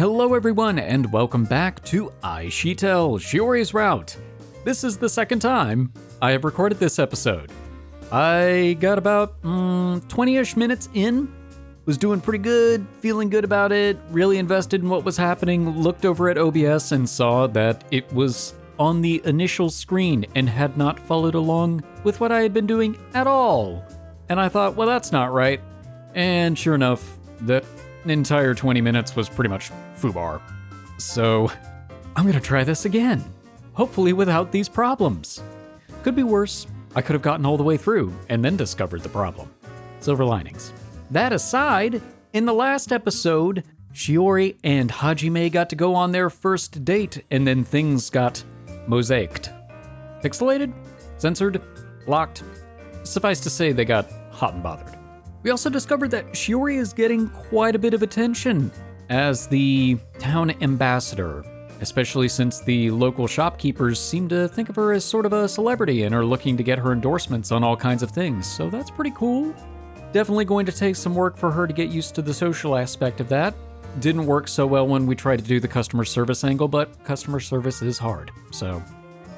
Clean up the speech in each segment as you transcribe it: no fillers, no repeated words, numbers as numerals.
Hello everyone and welcome back to IxSHE Tell, Shiori's Route. This is the second time I have recorded this episode. I got about 20-ish minutes in, was doing pretty good, feeling good about it, really invested in what was happening, looked over at OBS and saw that it was on the initial screen and had not followed along with what I had been doing at all. And I thought, well, that's not right. And sure enough, that entire 20 minutes was pretty much foobar. So I'm gonna try this again, hopefully without these problems. Could be worse. I could have gotten all the way through and then discovered the problem. Silver linings. That aside, in the last episode, Shiori and Hajime got to go on their first date and then things got mosaicked. Pixelated? Censored? Locked? Suffice to say they got hot and bothered. We also discovered that Shiori is getting quite a bit of attention as the town ambassador, especially since the local shopkeepers seem to think of her as sort of a celebrity and are looking to get her endorsements on all kinds of things, so that's pretty cool. Definitely going to take some work for her to get used to the social aspect of that. Didn't work so well when we tried to do the customer service angle, but customer service is hard, so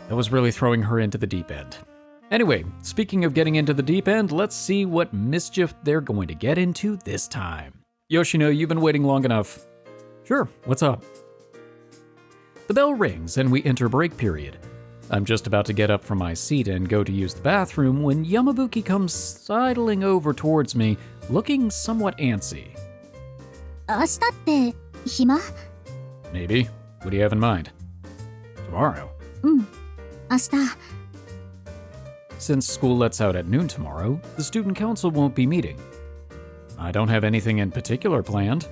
that was really throwing her into the deep end. Anyway, speaking of getting into the deep end, let's see what mischief they're going to get into this time. Yoshino, you've been waiting long enough. Sure, what's up? The bell rings and we enter break period. I'm just about to get up from my seat and go to use the bathroom when Yamabuki comes sidling over towards me, looking somewhat antsy. 明日って暇? Maybe. What do you have in mind? Tomorrow? 明日 Since school lets out at noon tomorrow, the student council won't be meeting. I don't have anything in particular planned.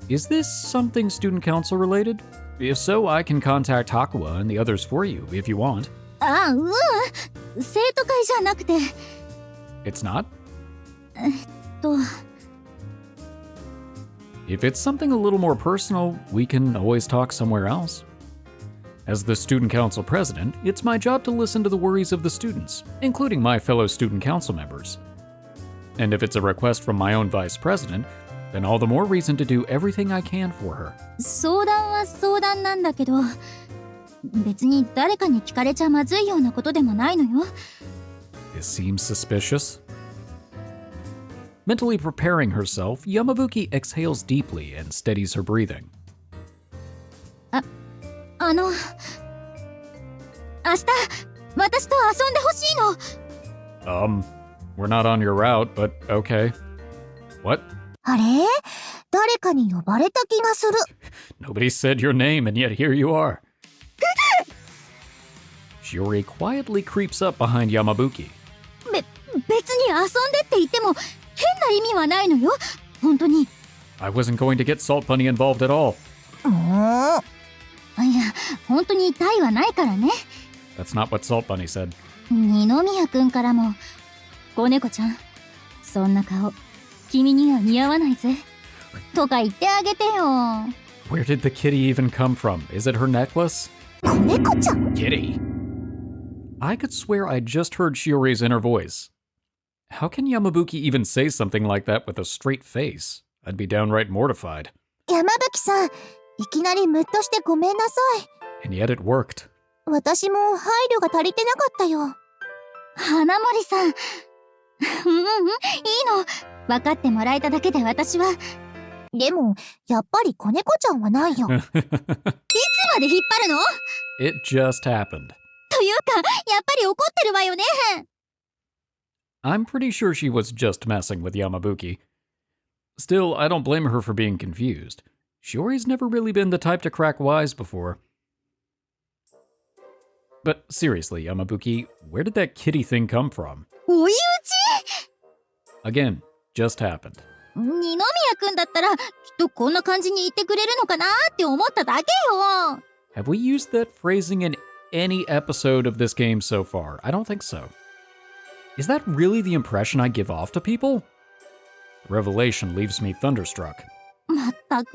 Is this something student council related? If so, I can contact Hakuwa and the others for you if you want. あ、生徒会じゃなくて It's not? と If it's something a little more personal, we can always talk somewhere else. As the student council president, it's my job to listen to the worries of the students, including my fellow student council members. And if it's a request from my own vice president, then all the more reason to do everything I can for her. 相談は相談なんだけど別に誰かに聞かれちゃまずいようなことでもないのよ This seems suspicious. Mentally preparing herself, Yamabuki exhales deeply and steadies her breathing. 明日私と遊んでほしいの We're not on your route, but okay. What? あれ誰かに呼ばれた気がする Nobody said your name, and yet here you are. Shiori quietly creeps up behind Yamabuki. 別に遊んでって言っても変な意味はないのよ本当に I wasn't going to get Salt Bunny involved at all. いや本当に痛いはないからね That's not what Salt Bunny said. 二宮くんからも子猫ちゃんそんな顔君には似合わないぜとか言ってあげてよ Where did the kitty even come from? Is it her necklace? 子猫ちゃん Kitty? I could swear I just heard Shiori's inner voice. How can Yamabuki even say something like that with a straight face? I'd be downright mortified. 山吹さんいきなりムッとしてごめんなさい And yet it worked. 私も配慮が足りてなかったよ花森さんいいの分かってもらえただけで私はでもやっぱり子猫ちゃんはないよいつまで引っ張るの It just happened. というかやっぱり怒ってるわよね I'm pretty sure she was just messing with Yamabuki. Still, I don't blame her for being confused. Shiori's never really been the type to crack wise before. But seriously, Yamabuki, where did that kitty thing come from? 追い打ち Again, just happened. 二宮くんだったらきっとこんな感じに言ってくれるのかなって思っただけよ Have we used that phrasing in any episode of this game so far? I don't think so. Is that really the impression I give off to people? Revelation leaves me thunderstruck. まったく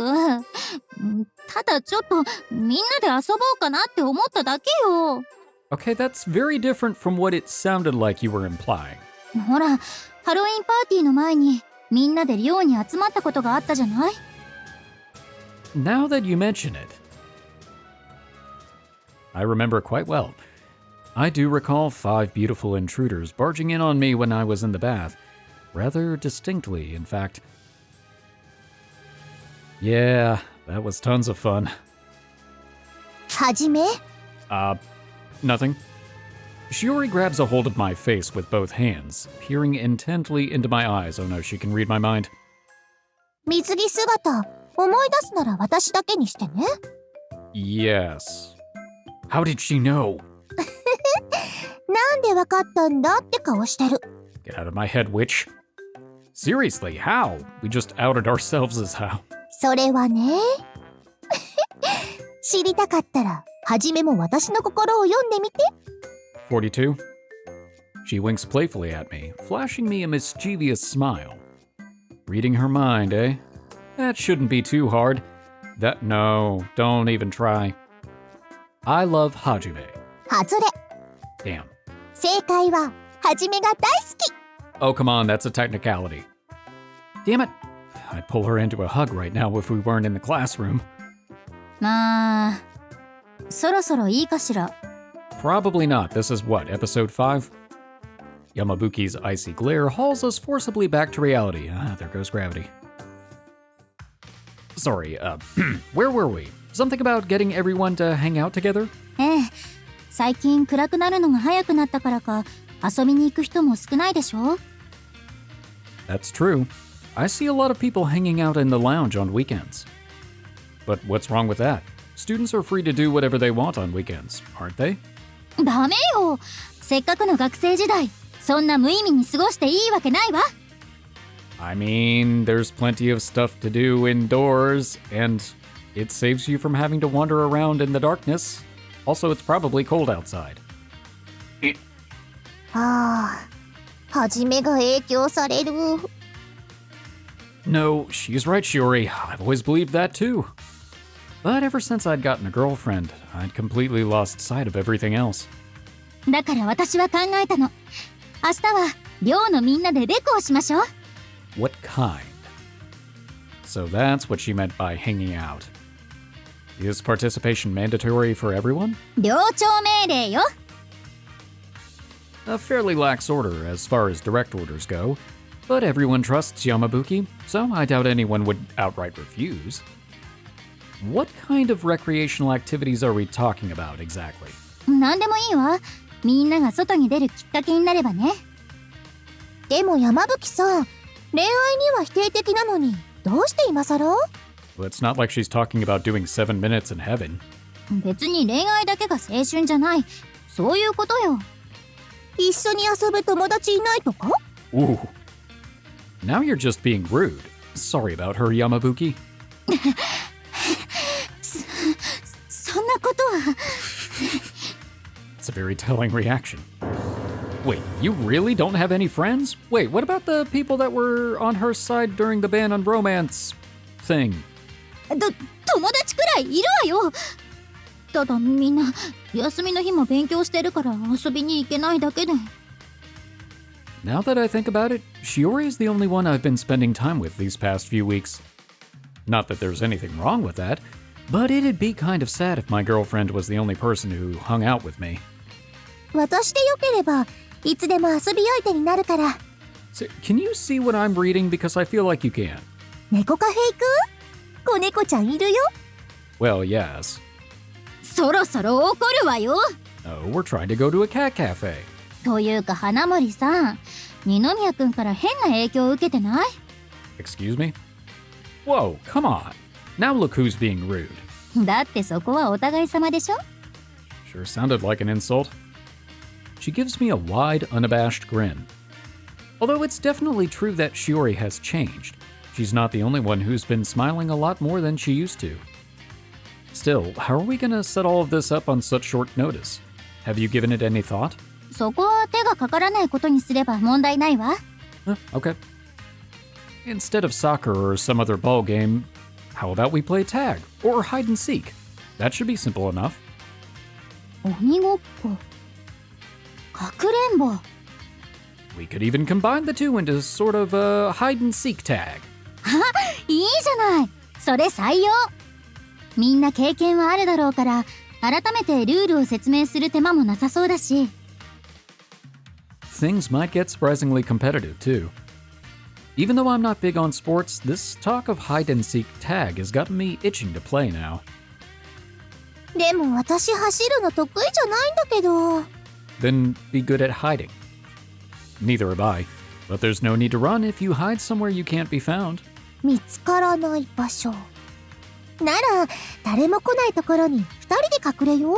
ただちょっとみんなで遊ぼうかなって思っただけよ Okay, that's very different from what it sounded like you were implying. ほらハロウィンパーティーの前にみんなで寮に集まったことがあったじゃない Now that you mention it, I remember quite well. I do recall 5 beautiful intruders barging in on me when I was in the bath. Rather distinctly, in fact. Yeah, that was tons of fun. Hajime? Nothing. Shiori grabs a hold of my face with both hands, peering intently into my eyes. Oh no, she can read my mind. 水着姿、思い出すなら私だけにしてね。Yes. How did she know? なんでわかったんだって顔してる。Get out of my head, witch. Seriously, how? We just outed ourselves as how? それはね。知りたかったら、はじめも私の心を読んでみて。42. She winks playfully at me, flashing me a mischievous smile. Reading her mind, eh? That shouldn't be too hard. No, don't even try. I love Hajime. 外れ。Damn. 正解は、はじめが大好き。Oh, come on, that's a technicality. Damn it. I'd pull her into a hug right now if we weren't in the classroom. まあ、そろそろいいかしら。Probably not. This is what, episode 5? Yamabuki's icy glare hauls us forcibly back to reality. There goes gravity. Sorry, where were we? Something about getting everyone to hang out together? ええ、最近暗くなるのが早くなったからか、遊びに行く人も少ないでしょ？ That's true. I see a lot of people hanging out in the lounge on weekends. But what's wrong with that? Students are free to do whatever they want on weekends, aren't they? ダメよ。せっかくの学生時代、そんな無意味に過ごしていいわけないわ。I mean, there's plenty of stuff to do indoors, and it saves you from having to wander around in the darkness. Also, it's probably cold outside. ああ、はじめが影響される。No, she's right, Shiori. I've always believed that too. But ever since I'd gotten a girlfriend, I'd completely lost sight of everything else. だから私は考えたの。明日は寮のみんなでレクをしましょう。What kind? So that's what she meant by hanging out. Is participation mandatory for everyone? 寮長命令よ。A fairly lax order as far as direct orders go, but everyone trusts Yamabuki, so I doubt anyone would outright refuse. What kind of recreational activities are we talking about exactly? 何でもいいわ。みんなが外に出るきっかけになればね。でも山吹さん、恋愛には否定的なのに、どうして今更？ Well, it's not like she's talking about doing 7 minutes in heaven. 別に恋愛だけが青春じゃない。そういうことよ。一緒に遊ぶ友達いないとか？ Ooh. Now you're just being rude. Sorry about her, Yamabuki. そんなことは。It's a very telling reaction. Wait, you really don't have any friends? Wait, what about the people that were on her side during the ban on romance thing? 友達くらいいるわよ。ただみんな休みの日も勉強してるから遊びに行けないだけで。Now that I think about it, Shiori is the only one I've been spending time with these past few weeks. Not that there's anything wrong with that, but it'd be kind of sad if my girlfriend was the only person who hung out with me. 私でよければいつでも遊び相手になるから。So, can you see what I'm reading? Because I feel like you can. 猫カフェ行く？子猫ちゃんいるよ。Well, yes. そろそろ怒るわよ。Oh, we're trying to go to a cat cafe. というか花森さん、二宮くんから変な影響を受けてない？ Excuse me? Whoa, come on. Now look who's being rude. だってそこはお互い様でしょ？ Sure sounded like an insult. She gives me a wide, unabashed grin. Although it's definitely true that Shiori has changed, she's not the only one who's been smiling a lot more than she used to. Still, how are we gonna set all of this up on such short notice? Have you given it any thought? そこは手がかからないことにすれば問題ないわ。Okay. Instead of soccer or some other ball game, how about we play tag or hide and seek? That should be simple enough. 鬼ごっこ、かくれんぼ。We could even combine the two into sort of a hide and seek tag. いいじゃない。それ採用。みんな経験はあるだろうから、改めてルールを説明する手間もなさそうだし。Things might get surprisingly competitive, too. Even though I'm not big on sports, this talk of hide-and-seek tag has gotten me itching to play now. でも私走るの得意じゃないんだけど。Then be good at hiding. Neither have I, but there's no need to run if you hide somewhere you can't be found. 見つからない場所。なら、誰も来ないところに二人で隠れよう。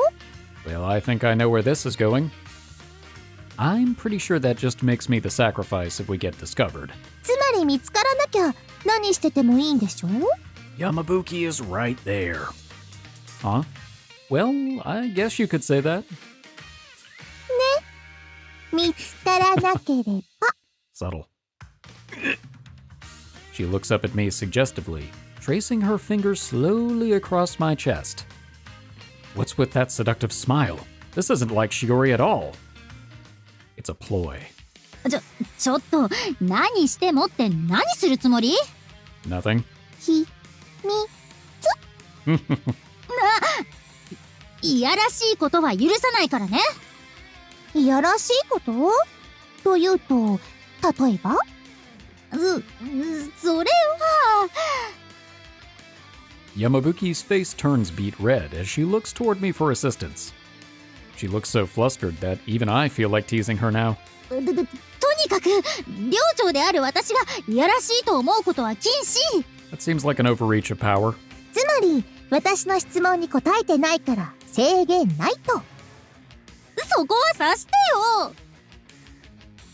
Well, I think I know where this is going. I'm pretty sure that just makes me the sacrifice if we get discovered. つまり見つからなきゃ何しててもいいんでしょ？ Yamabuki is right there. Huh? Well, I guess you could say that. 見つからなければ。Subtle. She looks up at me suggestively, tracing her fingers slowly across my chest. What's with that seductive smile? This isn't like Shiori at all. It's a ploy. ちょっと、何してもって何するつもり？ Nothing. いやらしいことは許さないからね。いやらしいこと？というと、例えば？それは。Yamabuki's face turns beet red as she looks toward me for assistance. She looks so flustered that even I feel like teasing her now. とにかく、寮長である私がいやらしいと思うことは禁止。That seems like an overreach of power. つまり、私の質問に答えてないから制限ないと。そこは察してよ。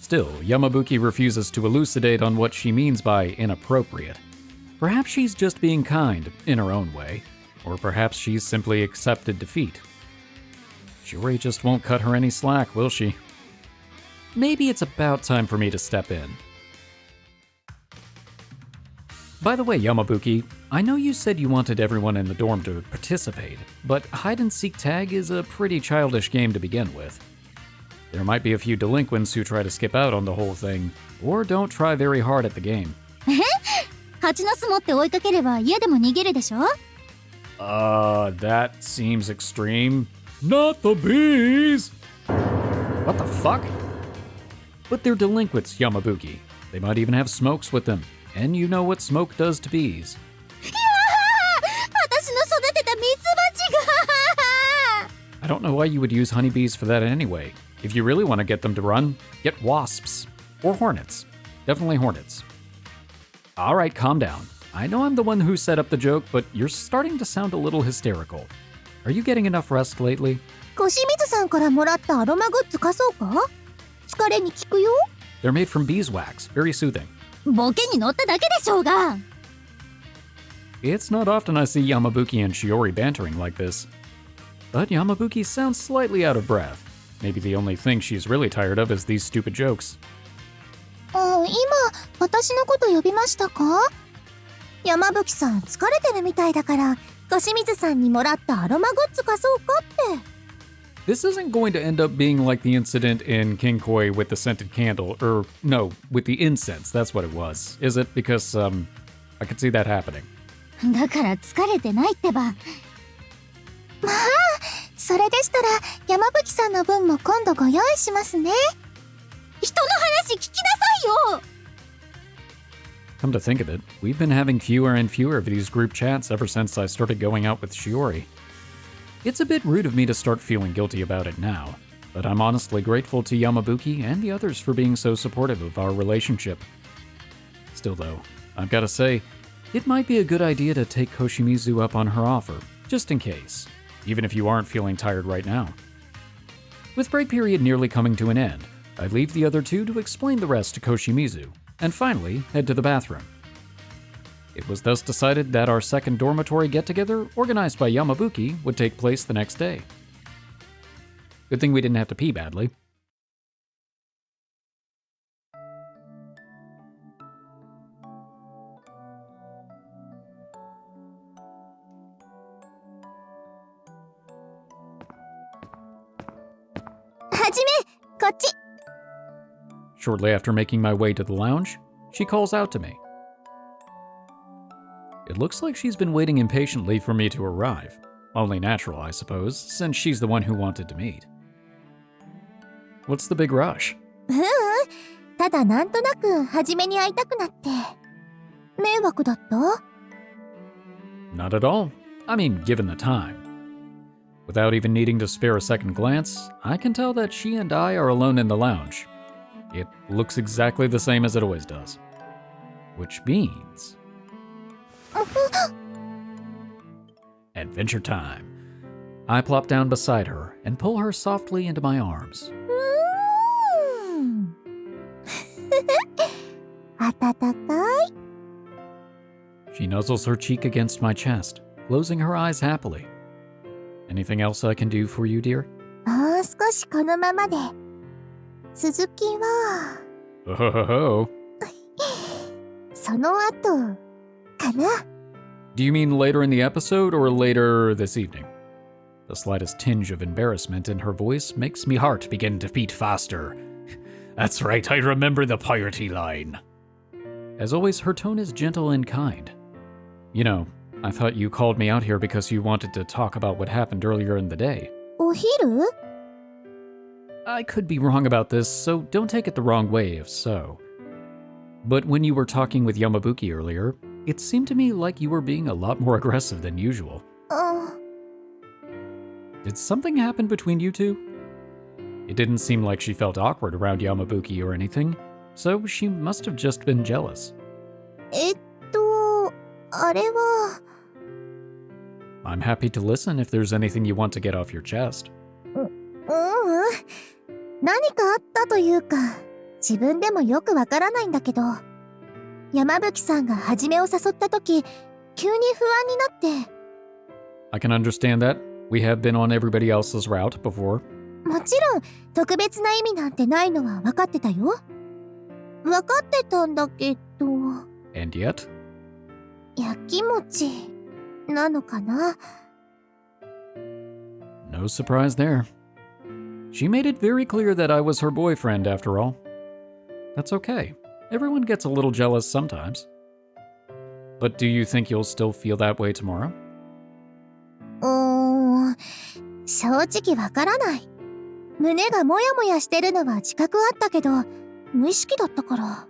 Still, Yamabuki refuses to elucidate on what she means by inappropriate. Perhaps she's just being kind, in her own way, or perhaps she's simply accepted defeat. Shiori just won't cut her any slack, will she? Maybe it's about time for me to step in. By the way, Yamabuki, I know you said you wanted everyone in the dorm to participate, but hide-and-seek tag is a pretty childish game to begin with. There might be a few delinquents who try to skip out on the whole thing, or don't try very hard at the game. 蜂の巣持って追いかければ家でも逃げるでしょ？ That seems extreme. Not the bees! What the fuck? But they're delinquents, Yamabuki. They might even have smokes with them, and you know what smoke does to bees. 私の育てたミツバチが I don't know why you would use honeybees for that anyway. If you really want to get them to run, get wasps. Or hornets. Definitely hornets. Alright, calm down. I know I'm the one who set up the joke, but you're starting to sound a little hysterical. Are you getting enough rest lately? 小清水さんからもらったアロマグッズ貸そうか？疲れに効くよ。 They're made from beeswax. Very soothing. ボケに乗っただけでしょうが。 It's not often I see Yamabuki and Shiori bantering like this. But Yamabuki sounds slightly out of breath. Maybe the only thing she's really tired of is these stupid jokes. 今、私のこと呼びましたか？山吹さん疲れてるみたいだから、小清水さんにもらったアロマグッズ貸そうかって。This isn't going to end up being like the incident in King Koi with the scented candle, or no, with the incense, that's what it was. Is it? Because, I could see that happening. だから疲れてないってば。まあ、それでしたら山吹さんの分も今度ご用意しますね。人の話聞きなさいよ。 Come to think of it, we've been having fewer and fewer of these group chats ever since I started going out with Shiori. It's a bit rude of me to start feeling guilty about it now, but I'm honestly grateful to Yamabuki and the others for being so supportive of our relationship. Still though, I've gotta say, it might be a good idea to take Koshimizu up on her offer, just in case, even if you aren't feeling tired right now. With break period nearly coming to an end, I leave the other two to explain the rest to Koshimizu, and finally head to the bathroom. It was thus decided that our second dormitory get-together, organized by Yamabuki, would take place the next day. Good thing we didn't have to pee badly. Hajime, こっち。 Shortly after making my way to the lounge, she calls out to me. It looks like she's been waiting impatiently for me to arrive. Only natural, I suppose, since she's the one who wanted to meet. What's the big rush? ただなんとなくはじめに会いたくなって。迷惑だった？ Not at all. I mean, given the time. Without even needing to spare a second glance, I can tell that she and I are alone in the lounge. It looks exactly the same as it always does. Which means... adventure time. I plop down beside her and pull her softly into my arms. 暖かい。 She nuzzles her cheek against my chest, closing her eyes happily. Anything else I can do for you, dear? もう少しこのままで。続きは、 Oh, ho, ho, ho. その後、かな。 Do you mean later in the episode or later this evening? The slightest tinge of embarrassment in her voice makes me heart begin to beat faster. That's right, I remember the piratey line. As always, her tone is gentle and kind. You know, I thought you called me out here because you wanted to talk about what happened earlier in the day. お昼？ I could be wrong about this, so don't take it the wrong way if so. But when you were talking with Yamabuki earlier, it seemed to me like you were being a lot more aggressive than usual. Did something happen between you two? It didn't seem like she felt awkward around Yamabuki or anything, so she must have just been jealous. あれは。 I'm happy to listen if there's anything you want to get off your chest. 何かあったというか、自分でもよくわからないんだけど、山吹さんがはじめを誘ったとき、急に不安になって。 I can understand that. We have been on everybody else's route before. もちろん、特別な意味なんてないのは分かってたよ。分かってたんだけど。 And yet? やきもちなのかな。 No surprise there. She made it very clear that I was her boyfriend after all. That's okay. Everyone gets a little jealous sometimes. But do you think you'll still feel that way tomorrow? 正直わからない。胸がもやもやしてるのは自覚あったけど、無意識だったから。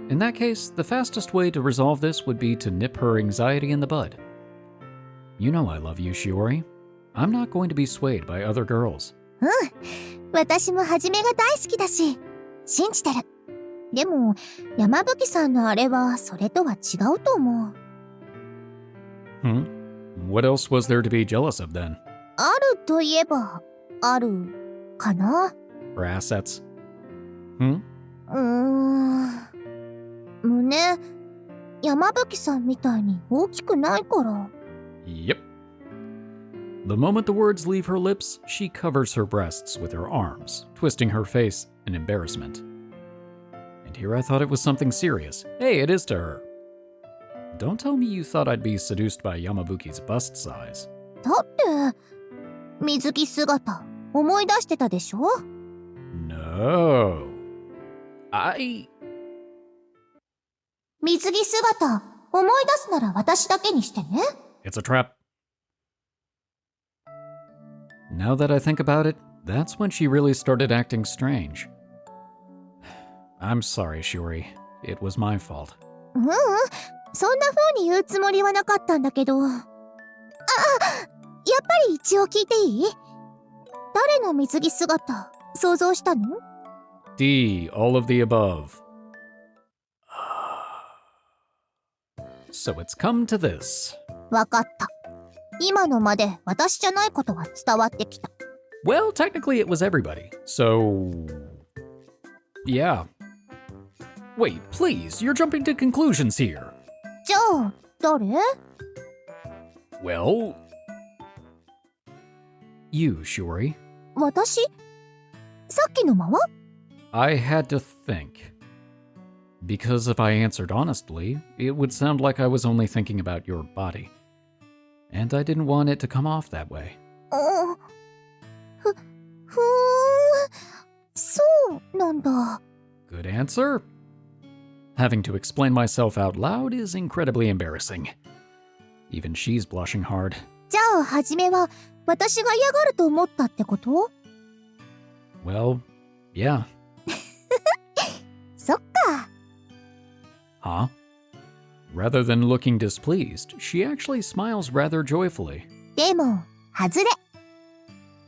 In that case, the fastest way to resolve this would be to nip her anxiety in the bud. You know I love you, Shiori. I'm not going to be swayed by other girls. 私もはじめが大好きだし、信じてる。でも、山吹さんのあれはそれとは違うと思う。What else was there to be jealous of then? あるといえば、あるかな。 Her assets? 胸、山吹さんみたいに大きくないから。 Yep. The moment the words leave her lips, she covers her breasts with her arms, twisting her face in embarrassment. And here I thought it was something serious. Hey, it is to her. Don't tell me you thought I'd be seduced by Yamabuki's bust size. だって、水着姿、思い出してたでしょ？ No. 水着姿、思い出すなら私だけにしてね。 It's a trap. Now that I think about it, that's when she really started acting strange. I'm sorry, Shiori. It was my fault. そんな風に言うつもりはなかったんだけど。やっぱり一応聞いていい？誰の水着姿、想像したの？ D, all of the above. So it's come to this. わかった。今のまで私じゃないことが伝わってきた。Well, technically it was everybody, so... yeah. Wait, please, you're jumping to conclusions here. じゃあ、誰？ Well... you, Shiori. 私？さっきのまま？ I had to think. Because if I answered honestly, it would sound like I was only thinking about your body. And I didn't want it to come off that way. そうなんだ。 Good answer. Having to explain myself out loud is incredibly embarrassing. Even she's blushing hard. じゃあ、はじめは私が嫌がると思ったってこと？ Well, yeah. そっか。Huh? Rather than looking displeased, she actually smiles rather joyfully. でも、外れ。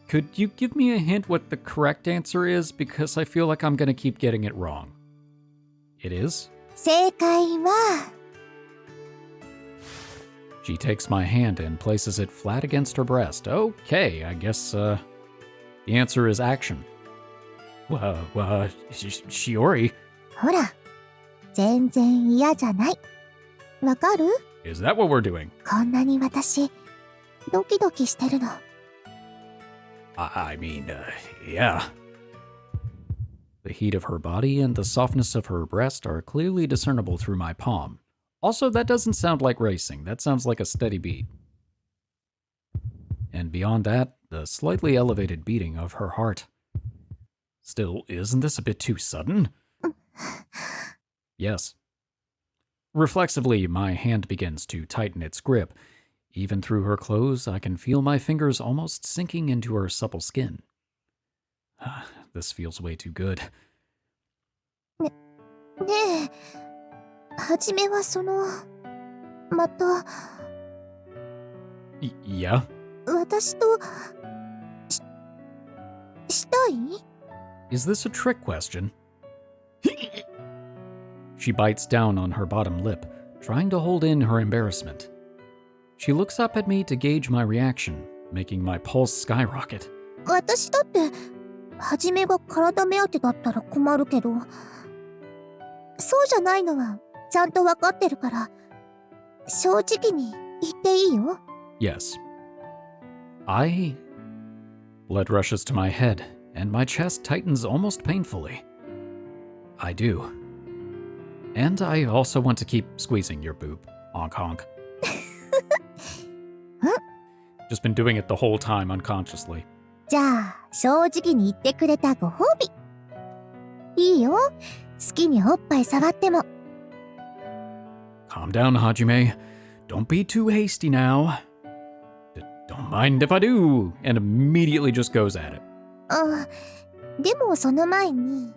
Could you give me a hint what the correct answer is? Because I feel like I'm gonna keep getting it wrong. It is? 正解は、She takes my hand and places it flat against her breast. Okay, I guess, the answer is action. Shiori? ほら、全然嫌じゃない。わかる？ Is that what we're doing? こんなに私、ドキドキしてるの。I mean, yeah. The heat of her body and the softness of her breast are clearly discernible through my palm. Also, that doesn't sound like racing. That sounds like a steady beat. And beyond that, the slightly elevated beating of her heart. Still, isn't this a bit too sudden? Yes. Reflexively, my hand begins to tighten its grip. Even through her clothes, I can feel my fingers almost sinking into her supple skin. This feels way too good. ねえ、はじめはまた、Yeah? 私と、したい？ Is this a trick question? She bites down on her bottom lip, trying to hold in her embarrassment. She looks up at me to gauge my reaction, making my pulse skyrocket. 私だって、はじめが体目当てだったら困るけど、そうじゃないのはちゃんとわかってるから、正直に言っていいよ。Yes. Blood rushes to my head, and my chest tightens almost painfully. I do. And I also want to keep squeezing your boob. Honk honk. Just been doing it the whole time unconsciously. じゃあ、正直に言ってくれたご褒美。いいよ。好きにおっぱい触っても。Calm down, Hajime. Don't be too hasty now. Don't mind if I do. And immediately just goes at it. でもその前に。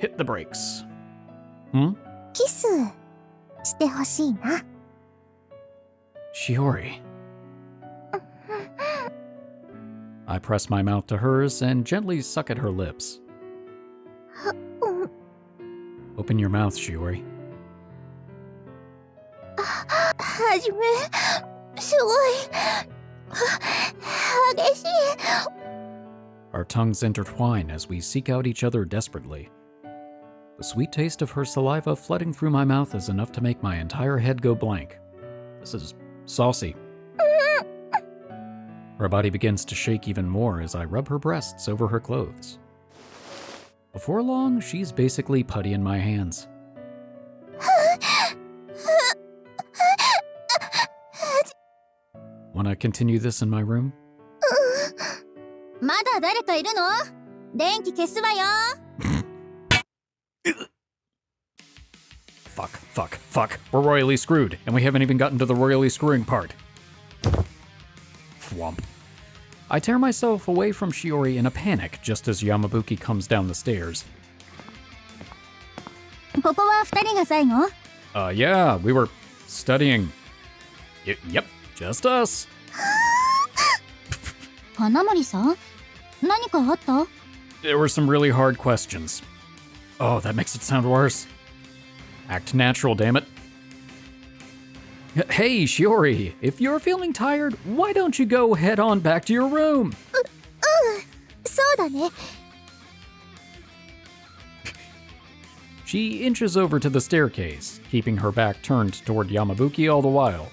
Hit the brakes. Hmm? キスしてほしいな。Shiori. I press my mouth to hers and gently suck at her lips. Open your mouth, Shiori. はじめ、すごい、激しい。Our tongues intertwine as we seek out each other desperately. The sweet taste of her saliva flooding through my mouth is enough to make my entire head go blank. This is saucy. Her body begins to shake even more as I rub her breasts over her clothes. Before long, she's basically putty in my hands. Wanna continue this in my room? まだ誰かいるの？電気消すわよ。Fuck. We're royally screwed, and we haven't even gotten to the royally screwing part. Thwomp. I tear myself away from Shiori in a panic just as Yamabuki comes down the stairs. ここは二人が最後？ Yeah, we were studying. Yep, just us. 花森さん、何かあった？ There were some really hard questions. Oh, that makes it sound worse. Act natural, damn it. Hey, Shiori, if you're feeling tired, why don't you go head on back to your room? そうだね。She inches over to the staircase, keeping her back turned toward Yamabuki all the while.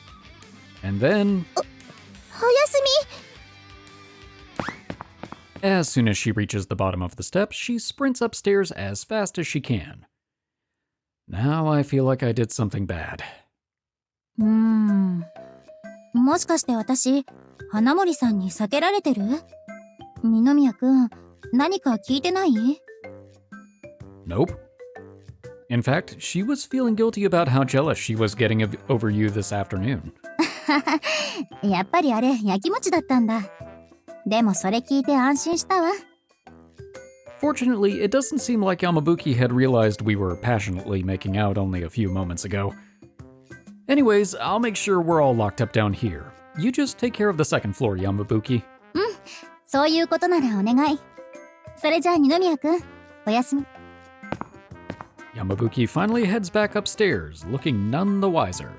And then... おやすみ。 As soon as she reaches the bottom of the steps, she sprints upstairs as fast as she can. Now I feel like I did something bad. もしかして私、花森さんに避けられてる？二宮くん、何か聞いてない？ Nope. In fact, she was feeling guilty about how jealous she was getting over you this afternoon. やっぱりあれ焼き餅だったんだ。でもそれ聞いて安心したわ。 Fortunately, it doesn't seem like Yamabuki had realized we were passionately making out only a few moments ago. Anyways, I'll make sure we're all locked up down here. You just take care of the second floor, Yamabuki. そういうことならお願い。それじゃあ二宮くん、おやすみ。 Yamabuki finally heads back upstairs, looking none the wiser.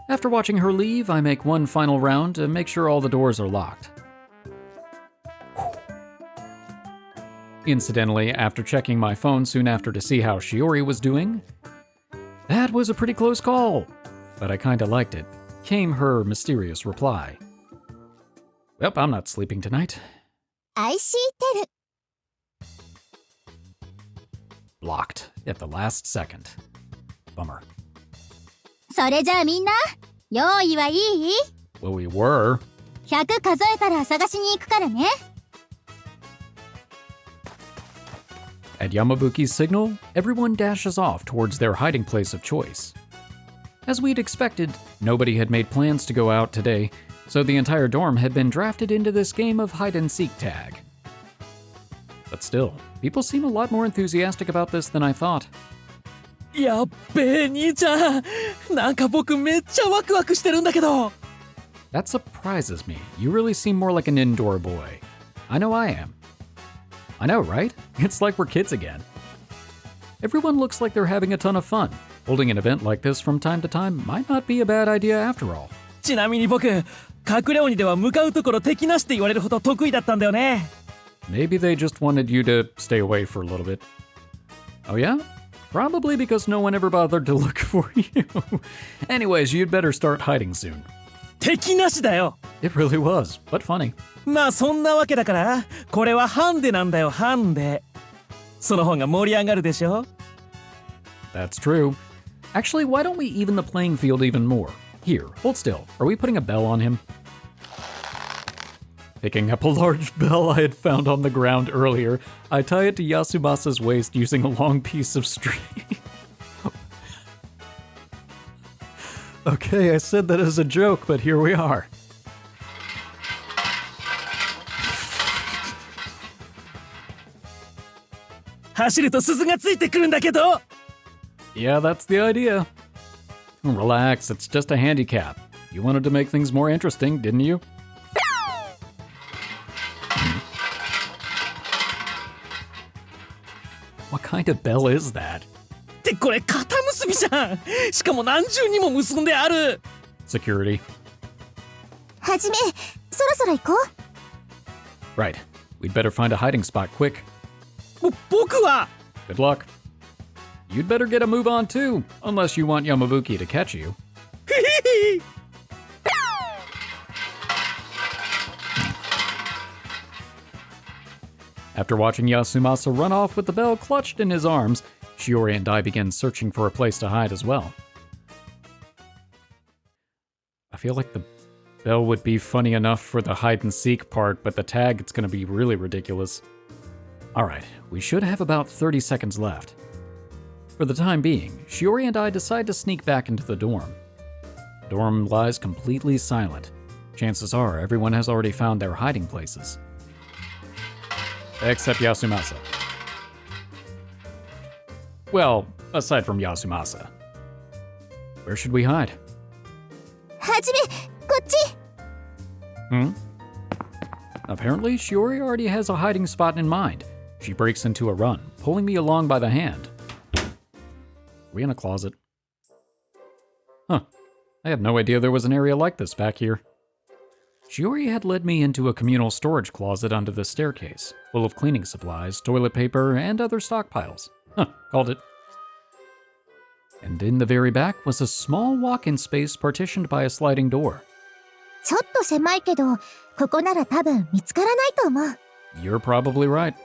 After watching her leave, I make one final round to make sure all the doors are locked. Incidentally, after checking my phone soon after to see how Shiori was doing, that was a pretty close call, but I kinda liked it, came her mysterious reply. Yep, I'm not sleeping tonight. IxSHE Tell. Blocked at the last second. Bummer. それじゃあみんな、用意はいい？ Well, we were. 100数えたら探しに行くからね。 At Yamabuki's signal, everyone dashes off towards their hiding place of choice. As we'd expected, nobody had made plans to go out today, so the entire dorm had been drafted into this game of hide-and-seek tag. But still, people seem a lot more enthusiastic about this than I thought. やっべえ兄ちゃん、なんか僕めっちゃワクワクしてるんだけど。 That surprises me. You really seem more like an indoor boy. I know I am. I know, right? It's like we're kids again. Everyone looks like they're having a ton of fun. Holding an event like this from time to time might not be a bad idea after all. ちなみに僕、隠れ鬼では向かうところ敵なしって言われるほど得意だったんだよね。 Maybe they just wanted you to stay away for a little bit. Oh yeah? Probably because no one ever bothered to look for you. Anyways, you'd better start hiding soon. 敵なしだよ。 It really was, but funny. まあそんなわけだから、これはハンデなんだよ、ハンデ。その方が盛り上がるでしょ。 That's true. Actually, why don't we even the playing field even more? Here, hold still. Are we putting a bell on him? Picking up a large bell I had found on the ground earlier, I tie it to Yasumasa's waist using a long piece of string. Okay, I said that as a joke, but here we are. 走ると鈴がついてくるんだけど。 Yeah, that's the idea. Relax, it's just a handicap. You wanted to make things more interesting, didn't you? What kind of bell is that? ってこれ肩結びじゃん。しかも何重にも結んである。 Security. はじめ、そろそろ行こう。 Right. We'd better find a hiding spot quick. 僕は。 Good luck. You'd better get a move on too, unless you want Yamabuki to catch you. After watching Yasumasa run off with the bell clutched in his arms, Shiori and I began searching for a place to hide as well. I feel like the bell would be funny enough for the hide and seek part, but the tag, it's gonna be really ridiculous. Alright, we should have about 30 seconds left. For the time being, Shiori and I decide to sneak back into the dorm. The dorm lies completely silent. Chances are everyone has already found their hiding places. Except Yasumasa. Well, aside from Yasumasa. Where should we hide? はじめ、こっち。 Apparently, Shiori already has a hiding spot in mind. She breaks into a run, pulling me along by the hand. Are we in a closet? Huh. I had no idea there was an area like this back here. Shiori had led me into a communal storage closet under the staircase, full of cleaning supplies, toilet paper, and other stockpiles. Huh, called it. And in the very back was a small walk-in space partitioned by a sliding door. ちょっと狭いけど、ここなら多分見つからないと思う。 You're probably right.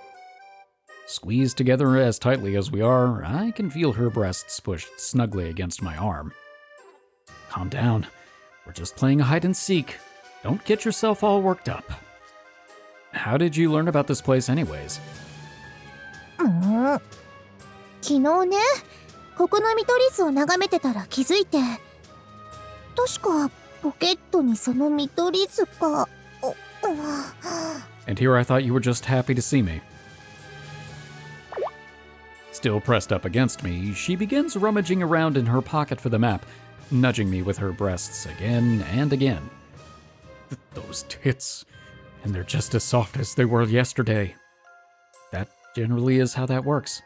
Squeezed together as tightly as we are, I can feel her breasts pushed snugly against my arm. Calm down. We're just playing hide and seek. Don't get yourself all worked up. How did you learn about this place anyways? 昨日ね、ここの見取り図を眺めてたら気づいて。確かポケットにその見取り図か。And here I thought you were just happy to see me. Still pressed up against me, she begins rummaging around in her pocket for the map, nudging me with her breasts again and again. Those tits. And they're just as soft as they were yesterday. That generally is how that works.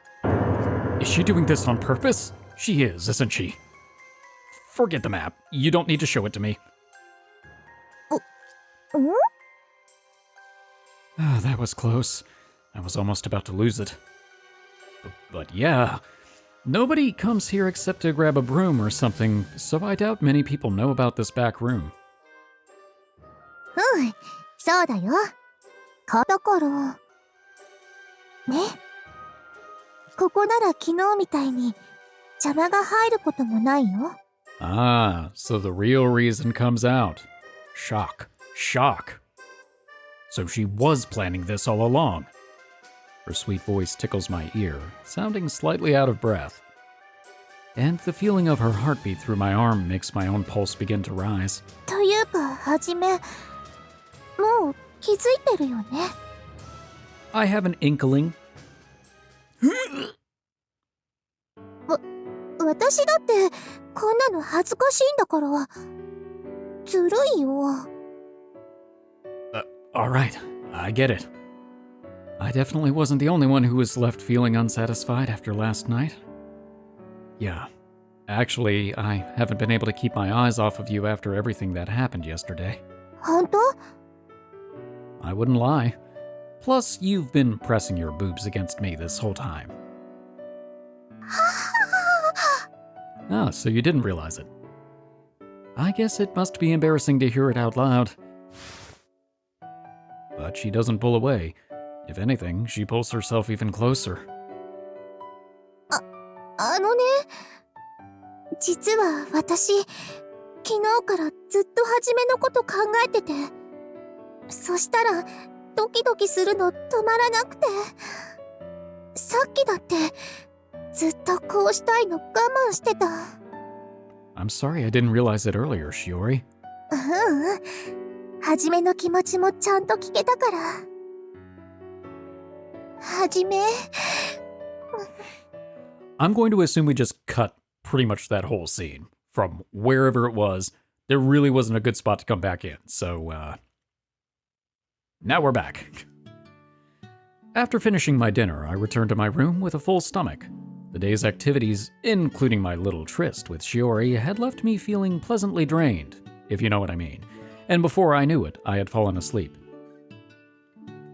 Is she doing this on purpose? She is, isn't she? Forget the map. You don't need to show it to me. Ah, that was close. I was almost about to lose it. But yeah, nobody comes here except to grab a broom or something, so I doubt many people know about this back room. そうだよ。だから。ね。ここなら昨日みたいに邪魔が入ることもないよ。Ah, so the real reason comes out. Shock. Shock. So she was planning this all along. Her sweet voice tickles my ear, sounding slightly out of breath. And the feeling of her heartbeat through my arm makes my own pulse begin to rise. というか、はじめ、もう気づいてるよね。I have an inkling. 私だってこんなの恥ずかしいんだから。ずるいよ。Alright, I get it. I definitely wasn't the only one who was left feeling unsatisfied after last night. Yeah. Actually, I haven't been able to keep my eyes off of you after everything that happened yesterday. 本当？ I wouldn't lie. Plus, you've been pressing your boobs against me this whole time. Ah, so you didn't realize it. I guess it must be embarrassing to hear it out loud. But she doesn't pull away. If anything, she pulls herself even closer. あのね、実は私、昨日からずっとはじめのこと考えてて、そしたらドキドキするの止まらなくて、さっきだってずっとこうしたいの我慢してた。I'm sorry I didn't realize it earlier, Shiori. はじめの気持ちもちゃんと聞けたから。はじめ。I'm going to assume we just cut pretty much that whole scene. From wherever it was, there really wasn't a good spot to come back in, so, now we're back. After finishing my dinner, I returned to my room with a full stomach. The day's activities, including my little tryst with Shiori, had left me feeling pleasantly drained, if you know what I mean. And before I knew it, I had fallen asleep.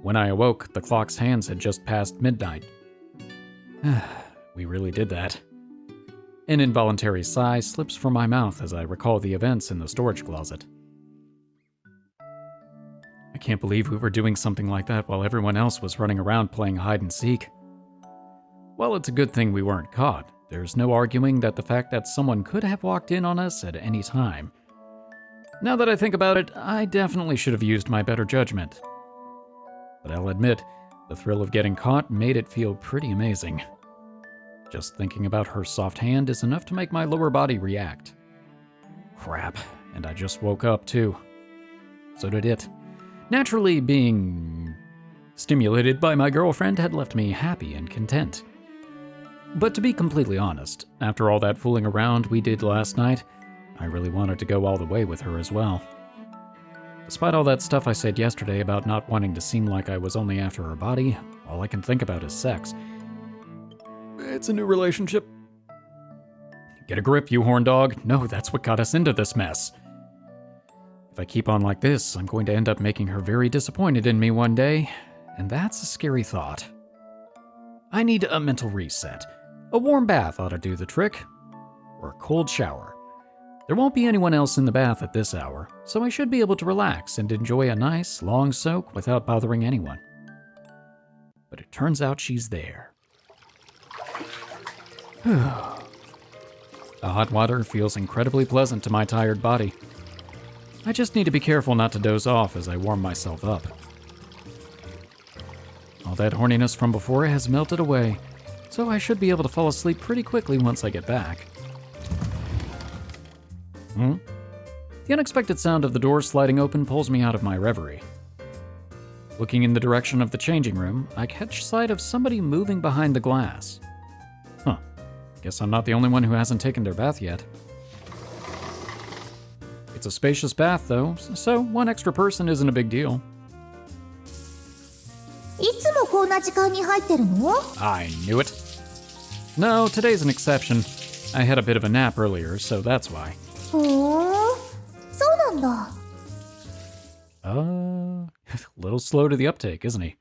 When I awoke, the clock's hands had just passed midnight. We really did that. An involuntary sigh slips from my mouth as I recall the events in the storage closet. I can't believe we were doing something like that while everyone else was running around playing hide and seek. Well, it's a good thing we weren't caught. There's no arguing that the fact that someone could have walked in on us at any time. Now that I think about it, I definitely should have used my better judgment. But I'll admit, the thrill of getting caught made it feel pretty amazing. Just thinking about her soft hand is enough to make my lower body react. Crap, and I just woke up too. So did it. Naturally, being stimulated by my girlfriend had left me happy and content. But to be completely honest, after all that fooling around we did last night, I really wanted to go all the way with her as well. Despite all that stuff I said yesterday about not wanting to seem like I was only after her body, all I can think about is sex. It's a new relationship. Get a grip, you horn dog. No, that's what got us into this mess. If I keep on like this, I'm going to end up making her very disappointed in me one day, and that's a scary thought. I need a mental reset. A warm bath ought to do the trick. Or a cold shower. There won't be anyone else in the bath at this hour, so I should be able to relax and enjoy a nice, long soak without bothering anyone. But it turns out she's there. The hot water feels incredibly pleasant to my tired body. I just need to be careful not to doze off as I warm myself up. All that horniness from before has melted away, so I should be able to fall asleep pretty quickly once I get back. The unexpected sound of the door sliding open pulls me out of my reverie. Looking in the direction of the changing room, I catch sight of somebody moving behind the glass. Huh. Guess I'm not the only one who hasn't taken their bath yet. It's a spacious bath, though, so one extra person isn't a big deal. いつもこんな時間に入ってるの？ I knew it. No, today's an exception. I had a bit of a nap earlier, so that's why. ふーん、そうなんだ。A little slow to the uptake, isn't he?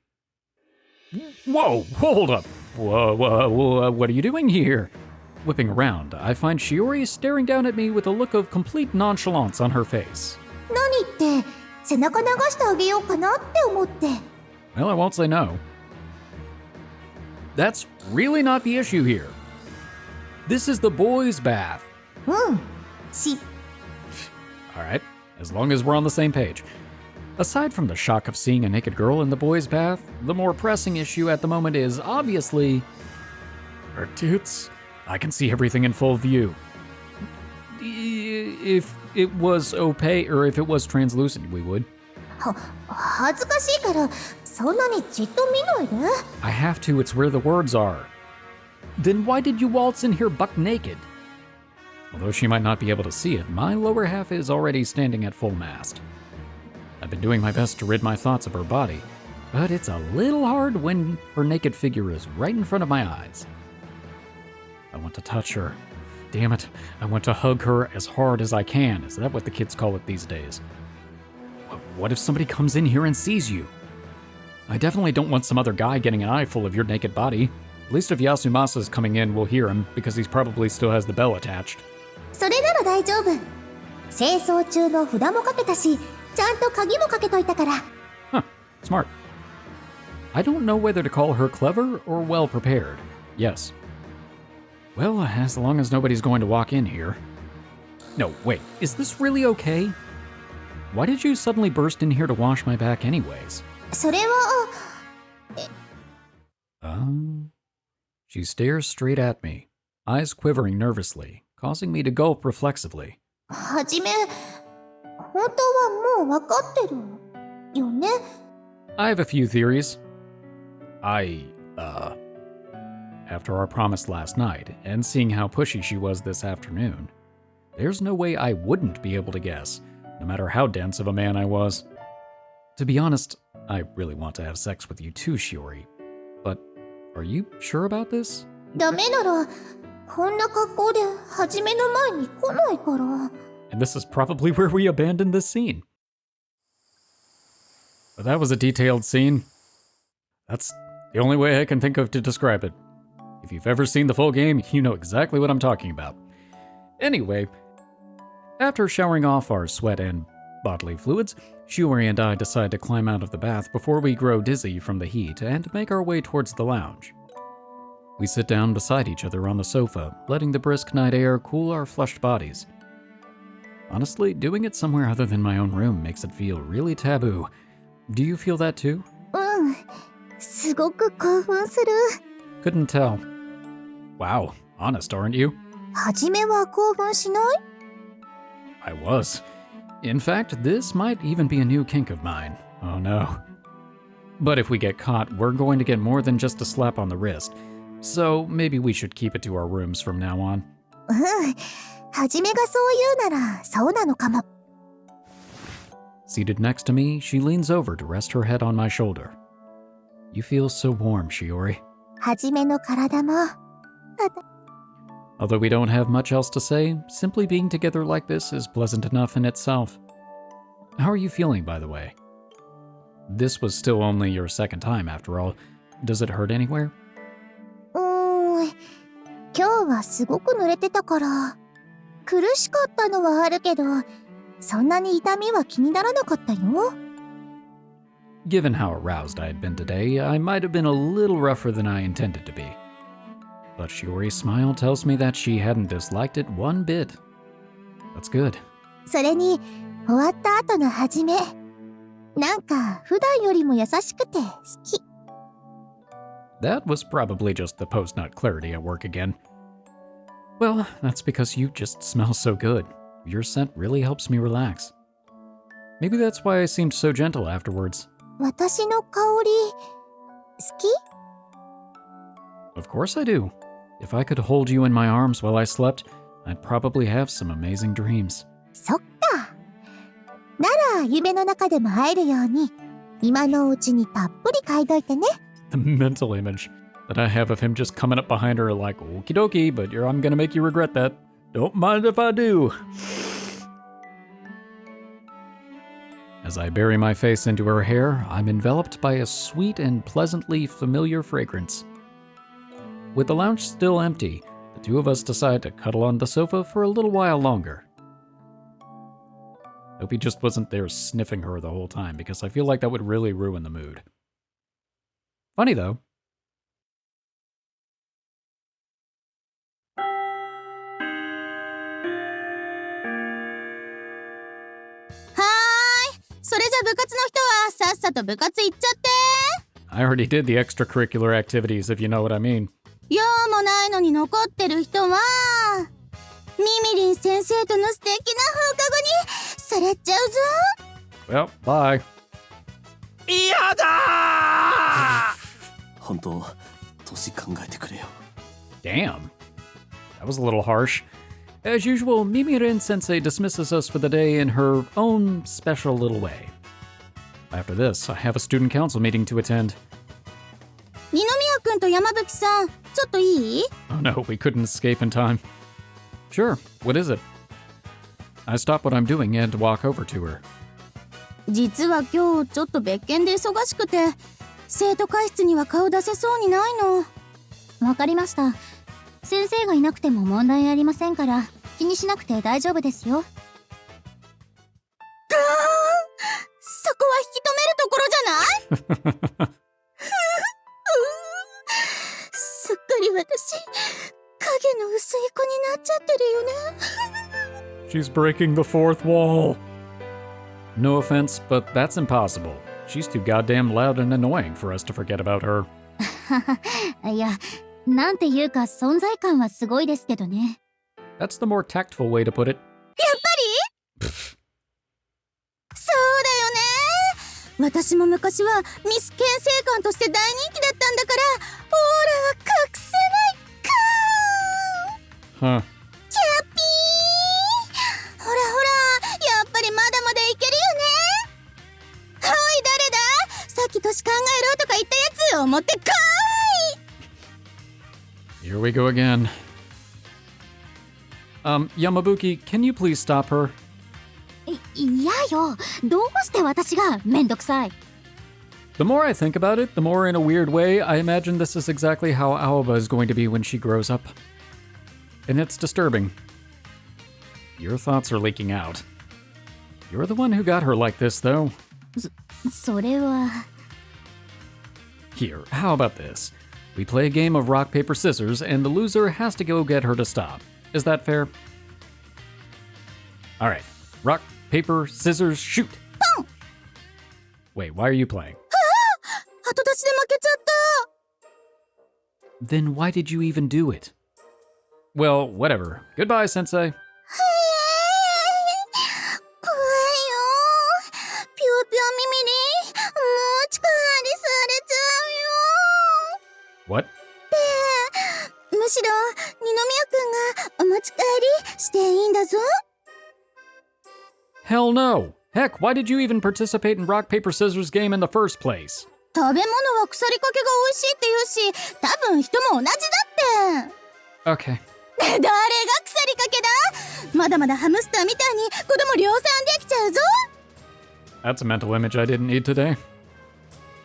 Whoa, hold up. Whoa, what are you doing here? Whipping around, I find Shiori staring down at me with a look of complete nonchalance on her face. 何って、背中流してあげようかなって思って。Well, I won't say no. That's really not the issue here. This is the boys' bath. うん、Alright, as long as we're on the same page. Aside from the shock of seeing a naked girl in the boys' bath, the more pressing issue at the moment is, obviously, her tits. I can see everything in full view. If it was opaque, or if it was translucent, we would. 恥ずかしいから、そんなにじっと見ないで。I have to, it's where the words are. Then why did you waltz in here buck naked? Although she might not be able to see it, my lower half is already standing at full mast. I've been doing my best to rid my thoughts of her body, but it's a little hard when her naked figure is right in front of my eyes. I want to touch her. Damn it, I want to hug her as hard as I can. Is that what the kids call it these days? What if somebody comes in here and sees you? I definitely don't want some other guy getting an eyeful of your naked body. At least if Yasumasa's coming in, we'll hear him, because he probably still has the bell attached. それなら大丈夫。清掃中の札もかけたし、ちゃんと鍵もかけといたから。Huh, smart. I don't know whether to call her clever or well prepared. Yes. Well, as long as nobody's going to walk in here. No, wait, is this really okay? Why did you suddenly burst in here to wash my back anyways? それは、She stares straight at me, eyes quivering nervously, causing me to gulp reflexively. はじめ、本当はもう分かってるよね。I have a few theories. After our promise last night, and seeing how pushy she was this afternoon, there's no way I wouldn't be able to guess, no matter how dense of a man I was. To be honest, I really want to have sex with you too, Shiori. But are you sure about this? ダメなら、こんな格好ではじめの前に来ないから。And this is probably where we abandoned this scene. But that was a detailed scene. That's the only way I can think of to describe it. If you've ever seen the full game, you know exactly what I'm talking about. Anyway, after showering off our sweat and bodily fluids, Shiori and I decide to climb out of the bath before we grow dizzy from the heat and make our way towards the lounge. We sit down beside each other on the sofa, letting the brisk night air cool our flushed bodies. Honestly, doing it somewhere other than my own room makes it feel really taboo. Do you feel that too? うん、すごく興奮する。Couldn't tell. Wow, honest, aren't you? はじめは興奮しない？ I was. In fact, this might even be a new kink of mine. Oh no. But if we get caught, we're going to get more than just a slap on the wrist. So maybe we should keep it to our rooms from now on. うん、はじめがそう言うならそうなのかも。Seated next to me, she leans over to rest her head on my shoulder. You feel so warm, Shiori. はじめの体も。Although we don't have much else to say, simply being together like this is pleasant enough in itself. How are you feeling, by the way? This was still only your second time, after all. Does it hurt anywhere? 今日はすごく濡れてたから、苦しかったのはあるけど、そんなに痛みは気にならなかったよ。Given how aroused I had been today, I might have been a little rougher than I intended to be. But Shiori's smile tells me that she hadn't disliked it one bit. That's good. それに、終わった後のはじめ。なんか、普段よりも優しくて好き。That was probably just the post-nut clarity at work again. Well, that's because you just smell so good. Your scent really helps me relax. Maybe that's why I seemed so gentle afterwards. 私の香り、好き？ Of course I do. If I could hold you in my arms while I slept, I'd probably have some amazing dreams. そっか。なら、夢の中でも会えるように、今のうちにたっぷり嗅いどいてね。The mental image that I have of him just coming up behind her like, okie dokie, but I'm gonna make you regret that. Don't mind if I do. As I bury my face into her hair, I'm enveloped by a sweet and pleasantly familiar fragrance. With the lounge still empty, the two of us decide to cuddle on the sofa for a little while longer. Hope he just wasn't there sniffing her the whole time, because I feel like that would really ruin the mood. Funny though. I already did the extracurricular activities, if you know what I mean. 用もないのに残ってる人は、ミミリン先生との素敵な放課後にさらっちゃうぞ。Well, bye. 嫌だー本当、年考えてくれよ。Damn. That was a little harsh. As usual, Mimirin-sensei dismisses us for the day in her own special little way. After this, I have a student council meeting to attend. 二宮くんと山吹さん、ちょっといい？ Oh no, we couldn't escape in time. Sure, what is it? I stop what I'm doing and walk over to her. 実は今日ちょっと別件で忙しくて、生徒会室には顔出せそうにないの。わかりました。先生がいなくても問題ありませんから、気にしなくて大丈夫ですよ。そこは引き止めるところじゃない？すっかり私、影の薄い子になっちゃってるよね。She's breaking the fourth wall. No offense, but that's impossible. She's too goddamn loud and annoying for us to forget about her. いや、なんていうか存在感はすごいですけどね。That's the more tactful way to put it. やっぱり？そうだよね。私も昔はミス検正官として大人気だったんだから、オーラは隠せないか。Huh. キャピー。ほらほら、やっぱりまだまだいけるよね。おい、誰だ？さっき年考えろとか言ったやつを持ってこい。 Here we go again. Yamabuki, can you please stop her? いやよ、どうして私がめんどくさい。 The more I think about it, the more in a weird way, I imagine this is exactly how Aoba is going to be when she grows up. And it's disturbing. Your thoughts are leaking out. You're the one who got her like this, though. それは。 Here, how about this? We play a game of rock, paper, scissors, and the loser has to go get her to stop. Is that fair? Alright. Rock, paper, scissors, shoot! Boom! Wait, why are you playing? 後出しで負けちゃった。 Then why did you even do it? Well, whatever. Goodbye, sensei. 怖いよ。ぴょぴょミミリン、もう近寄りされちゃうよ。 What? むしろ二宮くんがお持ち帰りしていいんだぞ。 Hell no! Heck, why did you even participate in rock, paper, scissors game in the first place? 食べ物は腐りかけが美味しいって言うし、多分人も同じだって。 Okay. 誰が腐りかけだ？まだまだハムスターみたいに子供量産できちゃうぞ。 That's a mental image I didn't need today.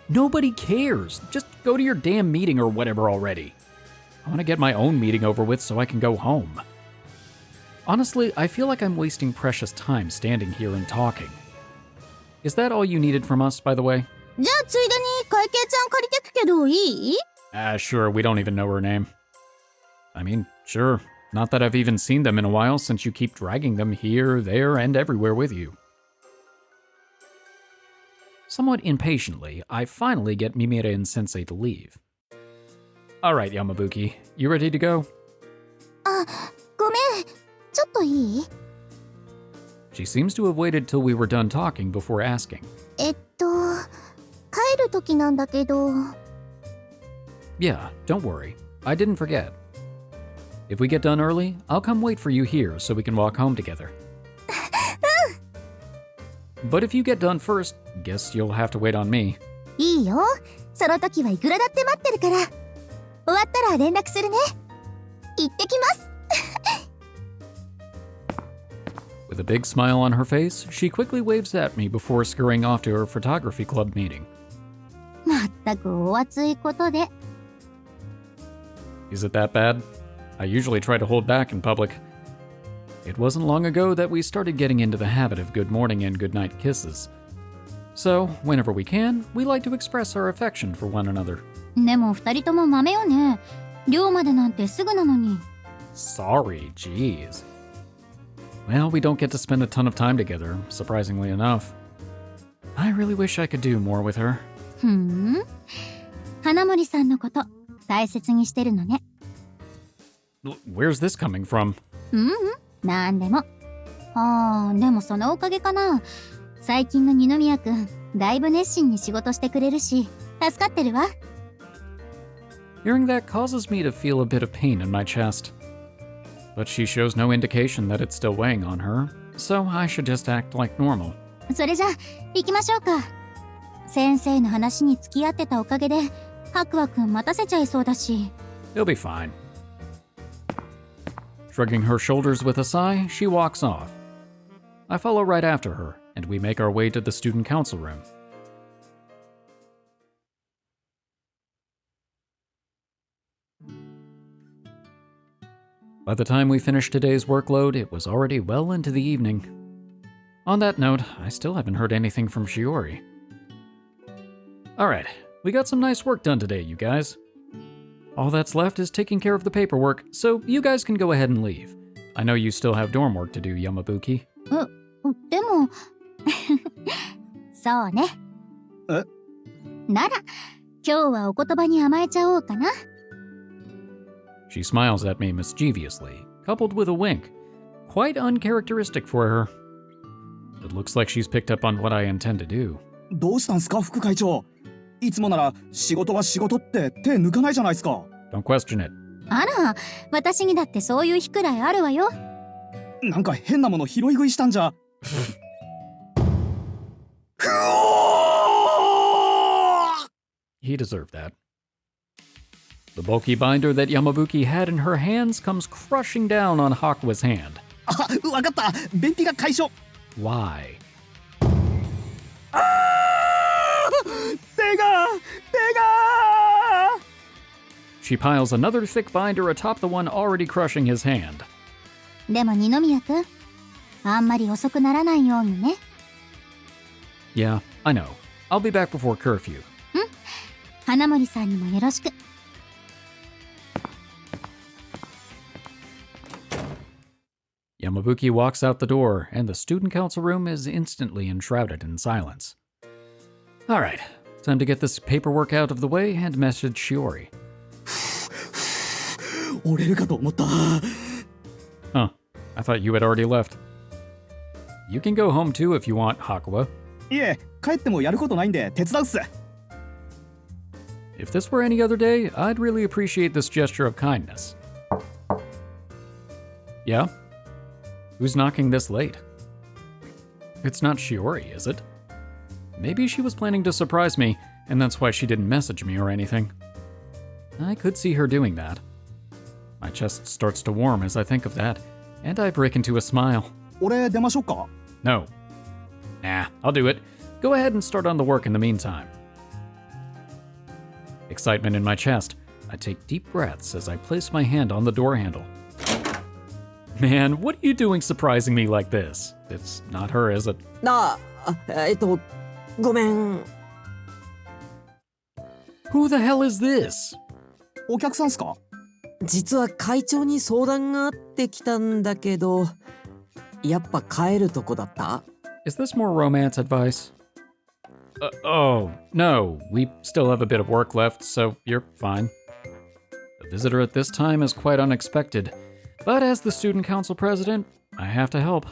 Nobody cares. Just go to your damn meeting or whatever already. I want to get my own meeting over with so I can go home. Honestly, I feel like I'm wasting precious time standing here and talking. Is that all you needed from us, by the way? じゃあついでに会計ちゃん借りてくけどいい？ Sure, we don't even know her name. I mean, sure. Not that I've even seen them in a while since you keep dragging them here, there, and everywhere with you. Somewhat impatiently, I finally get Mimire and Sensei to leave. Alright, Yamabuki, you ready to go? あ、ごめん。ちょっといい？ She seems to have waited till we were done talking before asking. 帰る時なんだけど。Yeah, don't worry. I didn't forget. If we get done early, I'll come wait for you here so we can walk home together. But if you get done first, guess you'll have to wait on me. いいよ。その時はいくらだって待ってるから。終わったら連絡するね。行ってきます。With a big smile on her face, she quickly waves at me before scurrying off to her photography club meeting. まったくお熱いことで。Is it that bad? I usually try to hold back in public. It wasn't long ago that we started getting into the habit of good morning and good night kisses. So, whenever we can, we like to express our affection for one another. でも二人とも豆よね。寮までなんてすぐなのに。Sorry, jeez. Well, we don't get to spend a ton of time together, surprisingly enough. I really wish I could do more with her. 花森さんのこと大切にしてるのね。Where's this coming from? なんでも。でもそのおかげかな。最近の二宮くん、だいぶ熱心に仕事してくれるし、助かってるわ。Hearing that causes me to feel a bit of pain in my chest. But she shows no indication that it's still weighing on her, so I should just act like normal. それじゃ、行きましょうか。先生の話に付き合ってたおかげで、白馬くん待たせちゃいそうだし。He'll be fine. Shrugging her shoulders with a sigh, she walks off. I follow right after her, and we make our way to the student council room. By the time we finished today's workload, it was already well into the evening. On that note, I still haven't heard anything from Shiori. Alright, we got some nice work done today, you guys. All that's left is taking care of the paperwork, so you guys can go ahead and leave. I know you still have dorm work to do, Yamabuki. でもそうね。なら、今日はお言葉に甘えちゃおうかな。She smiles at me mischievously, coupled with a wink. Quite uncharacteristic for her. It looks like she's picked up on what I intend to do. どうしたんすか副会長。いつもなら仕事は仕事って手抜かないじゃないですか。 Don't question it. あら、私にだってそういう日くらいあるわよ。なんか変なもの拾い食いしたんじゃ。He deserved that. The bulky binder that Yamabuki had in her hands comes crushing down on Hakua's hand. あ、わかった。便秘が解消。Why? 手が She piles another thick binder atop the one already crushing his hand. でも二宮くん、あんまり遅くならないようにね。Yeah, I know. I'll be back before curfew. 花森さんにもよろしく。Yamabuki walks out the door, and the student council room is instantly enshrouded in silence. Alright, time to get this paperwork out of the way and message Shiori. 折れるかと思った。 Huh, I thought you had already left. You can go home too if you want, Hakua. いえ、帰ってもやることないんで手伝うっす。 If this were any other day, I'd really appreciate this gesture of kindness. Yeah? Who's knocking this late? It's not Shiori, is it? Maybe she was planning to surprise me, and that's why she didn't message me or anything. I could see her doing that. My chest starts to warm as I think of that, and I break into a smile. 俺出ましょうか。 No. Nah, I'll do it. Go ahead and start on the work in the meantime. Excitement in my chest, I take deep breaths as I place my hand on the door handle. Man, what are you doing surprising me like this? It's not her, is it? ごめん。 Who the hell is this? お客さんっすか。実は会長に相談があってきたんだけど、やっぱ帰るとこだった？ Is this more romance advice? Oh, no, we still have a bit of work left, so you're fine. The visitor at this time is quite unexpected, but as the student council president, I have to help.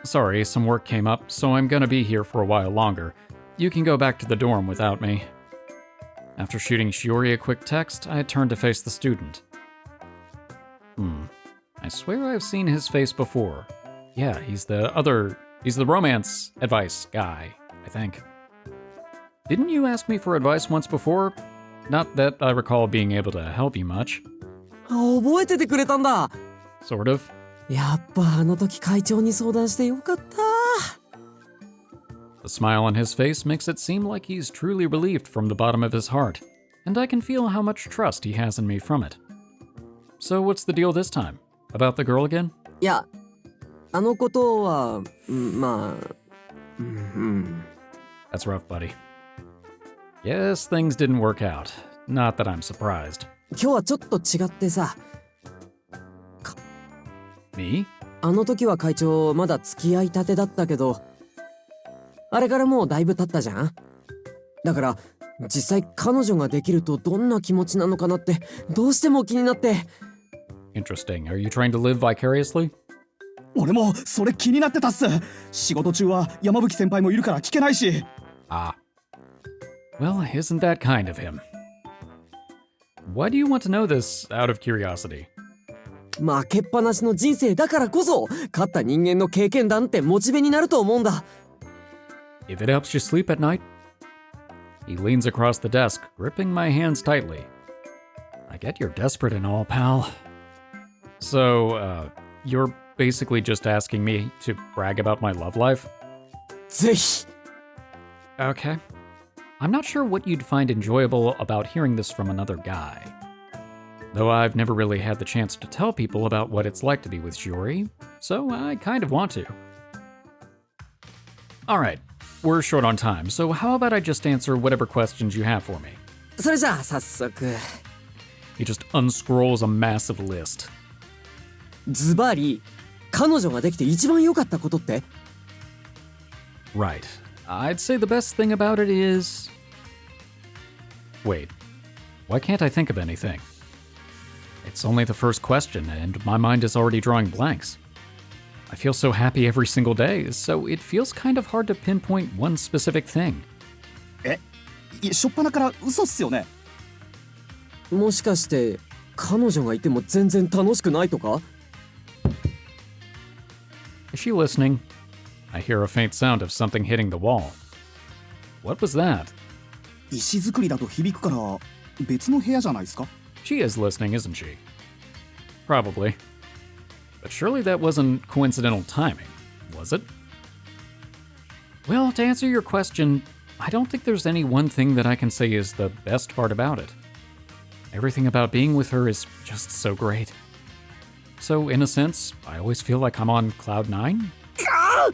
Sorry, some work came up, so I'm gonna be here for a while longer. You can go back to the dorm without me. After shooting Shiori a quick text, I turned to face the student. I swear I've seen his face before. Yeah, he's the romance advice guy, I think. Didn't you ask me for advice once before? Not that I recall being able to help you much. 覚えててくれたんだ。 Sort of. やっぱあの時会長に相談してよかった。 The smile on his face makes it seem like he's truly relieved from the bottom of his heart, and I can feel how much trust he has in me from it. So what's the deal this time? About the girl again? いや、あのことは、まあ、That's rough, buddy. Yes, things didn't work out. Not that I'm surprised. 今日はちょっと違ってさ、 Me? あの時は会長まだ付き合いたてだったけど、あれからもうだいぶ経ったじゃん。だから実際彼女ができるとどんな気持ちなのかなってどうしても気になって。 Interesting. Are you trying to live vicariously? 俺もそれ気になってたっす。仕事中は山吹先輩もいるから聞けないし。Ah. Well, isn't that kind of him? Why do you want to know this out of curiosity? 負けっぱなしの人生だからこそ勝った人間の経験談ってモチベになると思うんだ。 If it helps you sleep at night? He leans across the desk, gripping my hands tightly. I get you're desperate and all, pal. So, you're basically just asking me to brag about my love life? ぜひ。 Okay. I'm not sure what you'd find enjoyable about hearing this from another guy. Though I've never really had the chance to tell people about what it's like to be with Shiori, so I kind of want to. Alright, we're short on time, so how about I just answer whatever questions you have for me? それじゃあ早速。 He just unscrolls a massive list. ズバリ、彼女ができて一番良かったことって？ Right. I'd say the best thing about it is... Wait. Why can't I think of anything? It's only the first question, and my mind is already drawing blanks. I feel so happy every single day, so it feels kind of hard to pinpoint one specific thing. しょっぱなから嘘っすよね。もしかして彼女がいても全然楽しくないとか？ Is she listening? I hear a faint sound of something hitting the wall. What was that? 石造りだと響くから別の部屋じゃないですか。 She is listening, isn't she? Probably. But surely that wasn't coincidental timing, was it? Well, to answer your question, I don't think there's any one thing that I can say is the best part about it. Everything about being with her is just so great. So, in a sense, I always feel like I'm on cloud nine. ま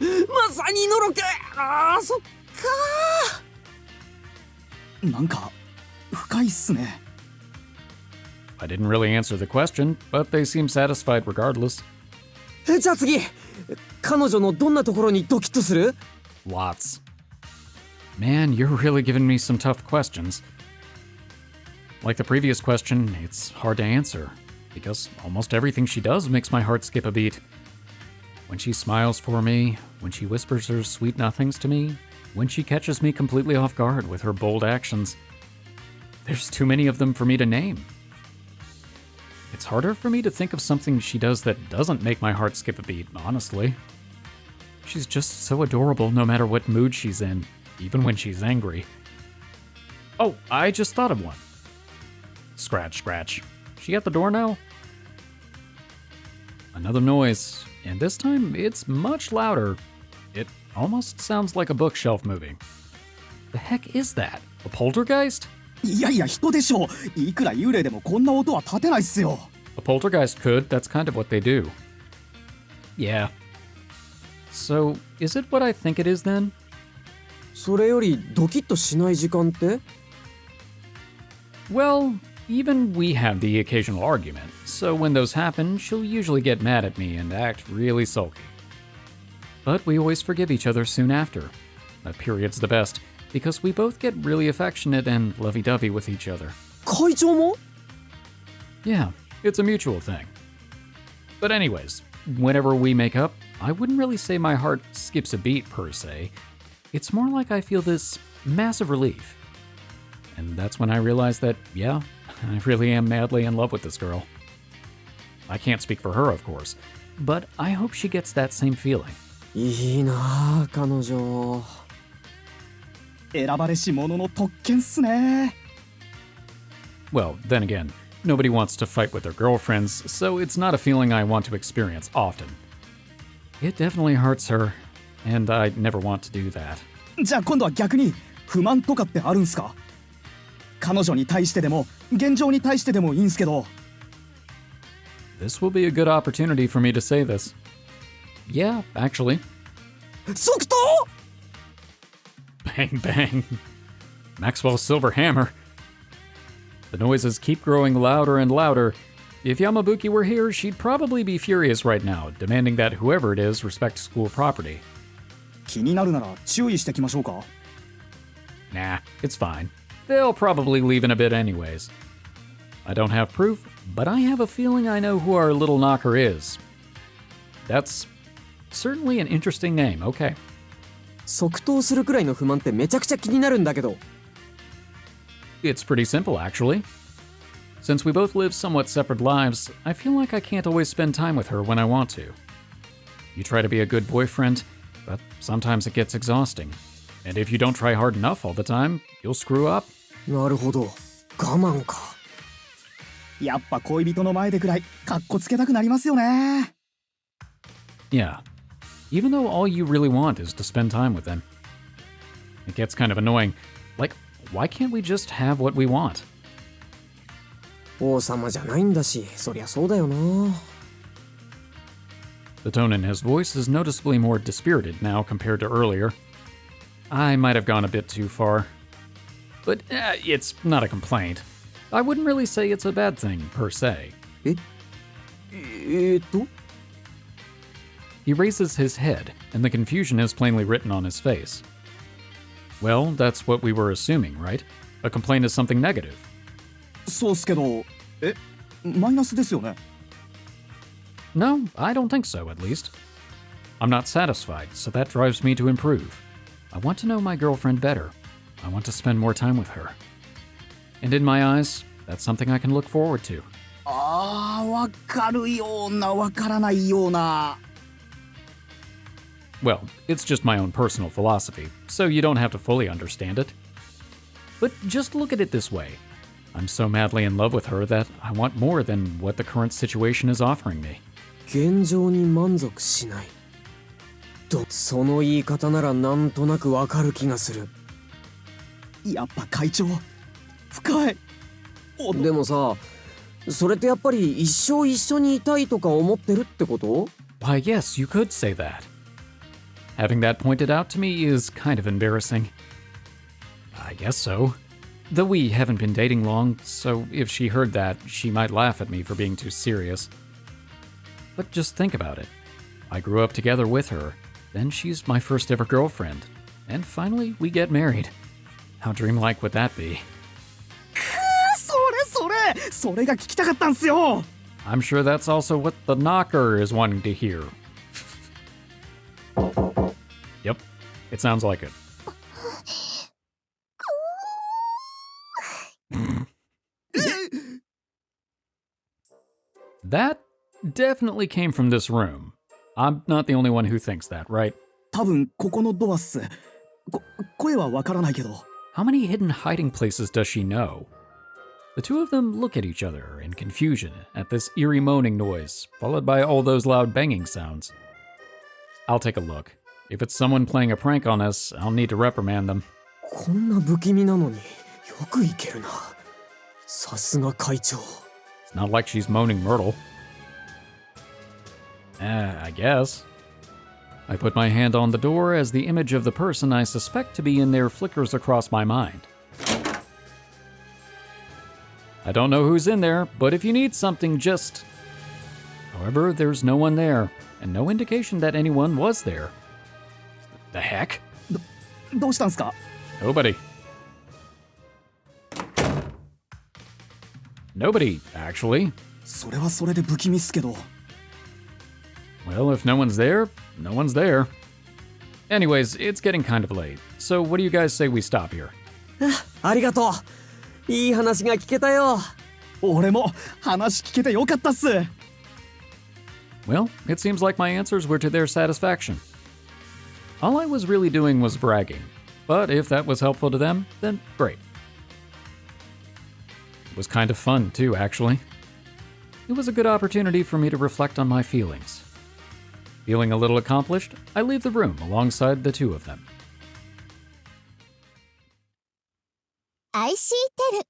さにのろけ。ああ、そっか。なんか深いっすね。 I didn't really answer the question, but they seem satisfied regardless. じゃあ次、彼女のどんなところにドキッとする？ Lots. Man, you're really giving me some tough questions. Like the previous question, it's hard to answer, because almost everything she does makes my heart skip a beat. When she smiles for me, when she whispers her sweet nothings to me, when she catches me completely off guard with her bold actions. There's too many of them for me to name. It's harder for me to think of something she does that doesn't make my heart skip a beat, honestly. She's just so adorable no matter what mood she's in, even when she's angry. Oh, I just thought of one. Scratch, scratch. She at the door now? Another noise, and this time it's much louder. It almost sounds like a bookshelf moving. The heck is that? A poltergeist? いやいや人でしょ。いくら幽霊でもこんな音は立てないっすよ。 A poltergeist could, that's kind of what they do. Yeah. So, is it what I think it is then? それよりドキッとしない時間って？ Well, even we have the occasional argument, so when those happen, she'll usually get mad at me and act really sulky. But we always forgive each other soon after. That period's the best, because we both get really affectionate and lovey-dovey with each other. 会長も？ Yeah, it's a mutual thing. But anyways, whenever we make up, I wouldn't really say my heart skips a beat per se. It's more like I feel this massive relief. And that's when I realized that, yeah, I really am madly in love with this girl. I can't speak for her, of course, but I hope she gets that same feeling. いいなあ彼女。選ばれし者の特権っすね。 Well, then again, nobody wants to fight with their girlfriends, so it's not a feeling I want to experience often. It definitely hurts her, and I never want to do that. じゃあ今度は逆に不満とかってあるんすか？彼女に対してでも現状に対してでもいいんすけど。 This will be a good opportunity for me to say this. Yeah, actually. 即答！ Bang, bang. Maxwell's silver hammer. The noises keep growing louder and louder. If Yamabuki were here, she'd probably be furious right now, demanding that whoever it is respect school property. 気になるなら注意してきましょうか？ Nah, it's fine. They'll probably leave in a bit anyways. I don't have proof, but I have a feeling I know who our little knocker is. That's certainly an interesting name, okay. 即答するくらいの不満ってめちゃくちゃ気になるんだけど。It's pretty simple, actually. Since we both live somewhat separate lives, I feel like I can't always spend time with her when I want to. You try to be a good boyfriend, but sometimes it gets exhausting. And if you don't try hard enough all the time, you'll screw up. なるほど。我慢か。やっぱ恋人の前でくらいカッコつけたくなりますよね。 Yeah. Even though all you really want is to spend time with them. It gets kind of annoying. Like, why can't we just have what we want? 王様じゃないんだし、そりゃそうだよな。The tone in his voice is noticeably more dispirited now compared to earlier. I might have gone a bit too far. But it's not a complaint. I wouldn't really say it's a bad thing, per se. He raises his head, and the confusion is plainly written on his face. Well, that's what we were assuming, right? A complaint is something negative. そうっすけど、マイナスですよね。 No, I don't think so, at least. I'm not satisfied, so that drives me to improve. I want to know my girlfriend better. I want to spend more time with her. And in my eyes, that's something I can look forward to. ああ、わかるような、わからないような。 Well, it's just my own personal philosophy, so you don't have to fully understand it. But just look at it this way. I'm so madly in love with her that I want more than what the current situation is offering me. 現状に満足しない。その言い方ならなんとなくわかる気がする。やっぱ会長、深い。でもさ、それってやっぱり一生一緒にいたいとか思ってるってこと？ Why, yes, you could say that. Having that pointed out to me is kind of embarrassing. I guess so. Though we haven't been dating long, so if she heard that, she might laugh at me for being too serious. But just think about it. I grew up together with her, then she's my first ever girlfriend, and finally we get married. How dreamlike would that be? それが聞きたかったんすよ。 I'm sure that's also what the knocker is wanting to hear. Yep, it sounds like it. That definitely came from this room. I'm not the only one who thinks that, right? 多分ここのドアっす。声はわからないけど。 How many hidden hiding places does she know? The two of them look at each other in confusion at this eerie moaning noise, followed by all those loud banging sounds. I'll take a look. If it's someone playing a prank on us, I'll need to reprimand them. こんな不気味なのによくいけるな。さすが会長。 It's not like she's moaning Myrtle. I guess. I put my hand on the door as the image of the person I suspect to be in there flickers across my mind. I don't know who's in there, but if you need something, just... However, there's no one there, and no indication that anyone was there. The heck? どうしたんすか？ Nobody. Nobody, actually. それはそれで不気味っすけど。Well, if no one's there, no one's there. Anyways, it's getting kind of late, so what do you guys say we stop here? ありがとう。いい話が聞けたよ。俺も話聞けてよかったっす。 Well, it seems like my answers were to their satisfaction. All I was really doing was bragging, but if that was helpful to them, then great. It was kind of fun, too, actually. It was a good opportunity for me to reflect on my feelings. Feeling a little accomplished, I leave the room alongside the two of them. IxSHE Tell.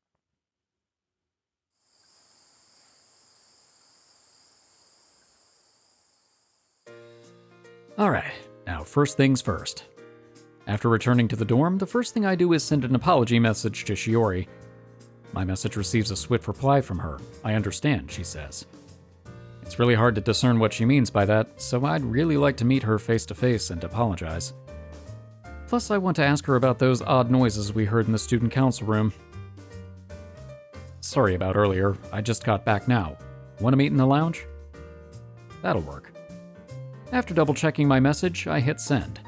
Alright, now first things first. After returning to the dorm, the first thing I do is send an apology message to Shiori. My message receives a swift reply from her. I understand, she says. It's really hard to discern what she means by that, so I'd really like to meet her face to face and apologize. Plus, I want to ask her about those odd noises we heard in the student council room. Sorry about earlier, I just got back now. Want to meet in the lounge? That'll work. After double checking my message, I hit send.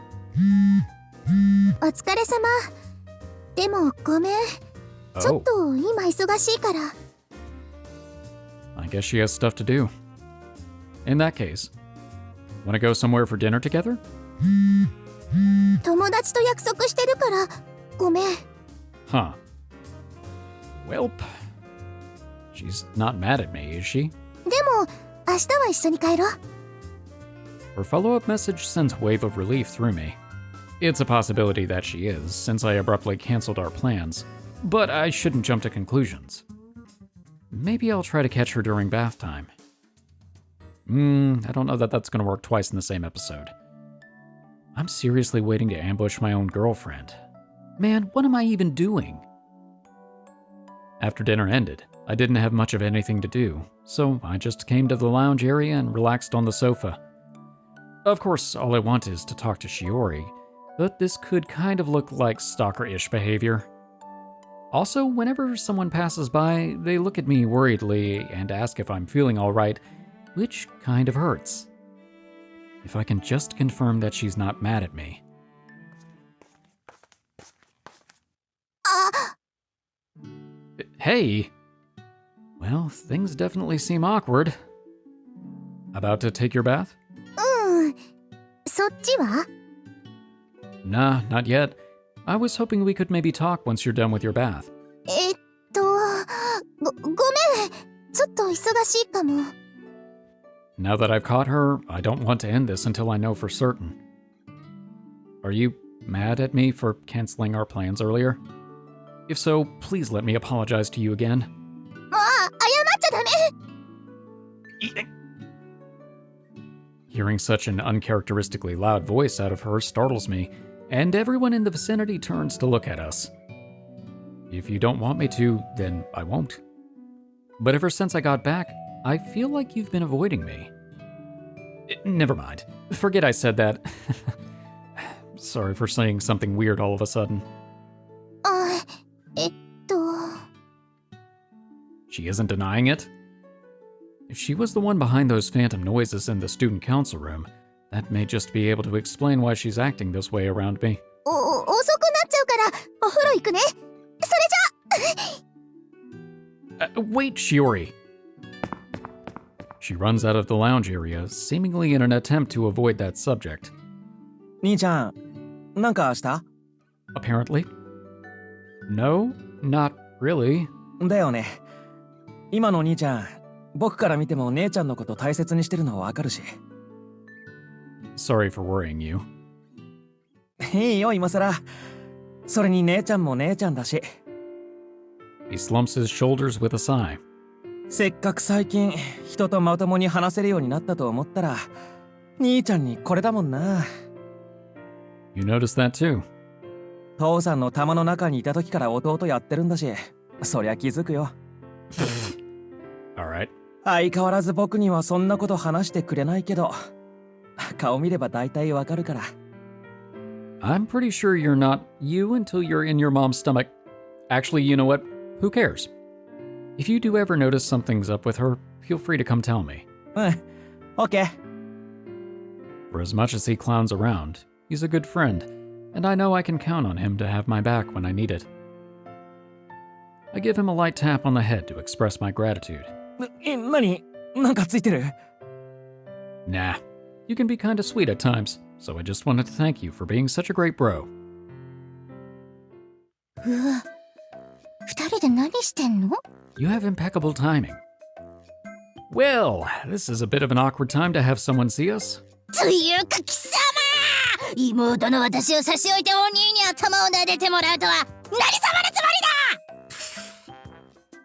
お疲れ様。でもごめん。ちょっと今忙しいから。I guess she has stuff to do. In that case, wanna go somewhere for dinner together? 友達と約束してるからごめん。Huh. Welp. She's not mad at me, is she? でも明日は一緒に帰ろう。Her follow-up message sends a wave of relief through me. It's a possibility that she is, since I abruptly canceled our plans. But I shouldn't jump to conclusions. Maybe I'll try to catch her during bath time. I don't know that that's gonna work twice in the same episode. I'm seriously waiting to ambush my own girlfriend. Man, what am I even doing? After dinner ended, I didn't have much of anything to do, so I just came to the lounge area and relaxed on the sofa. Of course, all I want is to talk to Shiori, but this could kind of look like stalker-ish behavior. Also, whenever someone passes by, they look at me worriedly and ask if I'm feeling alright, which kind of hurts. If I can just confirm that she's not mad at me. Hey! Well, things definitely seem awkward. About to take your bath? そっちは？ Nah, not yet. I was hoping we could maybe talk once you're done with your bath. ごめん。ちょっと忙しいかも。Now that I've caught her, I don't want to end this until I know for certain. Are you mad at me for canceling our plans earlier? If so, please let me apologize to you again. もう謝っちゃダメ。Hearing such an uncharacteristically loud voice out of her startles me, and everyone in the vicinity turns to look at us. If you don't want me to, then I won't. But ever since I got back, I feel like you've been avoiding me. Never mind. Forget I said that. Sorry for saying something weird all of a sudden. She isn't denying it? If she was the one behind those phantom noises in the student council room, that may just be able to explain why she's acting this way around me. 遅くなっちゃうからお風呂行くね。それじゃ。Wait, Shiori! She runs out of the lounge area, seemingly in an attempt to avoid that subject. 兄ちゃん、なんかした？ Apparently. No, not really. だよね。今の兄ちゃん、僕から見ても姉ちゃんのこと大切にしてるのわかるし。Sorry for worrying you. いいよ、今さら。それに姉ちゃんも姉ちゃんだし。He slumps his shoulders with a sigh. せっかく最近人とまともに話せるようになったと思ったら兄ちゃんにこれだもんな。 You noticed that too. 父さんの玉の中にいた時から弟やってるんだし、そりゃ気づくよ。Alright. 相変わらず僕にはそんなこと話してくれないけど、顔見れば大体わかるから。 I'm pretty sure you're not you until you're in your mom's stomach. Actually, you know what? Who cares? If you do ever notice something's up with her, feel free to come tell me. うん、オッケー。For as much as he clowns around, he's a good friend, and I know I can count on him to have my back when I need it. I give him a light tap on the head to express my gratitude. 何なんかついてる Nah, you can be kinda sweet at times, so I just wanted to thank you for being such a great bro. うわ、二人で何してんの？ You have impeccable timing. Well, this is a bit of an awkward time to have someone see us. というか貴様！妹の私を差し置いてお兄に頭を撫でてもらうとは何様のつ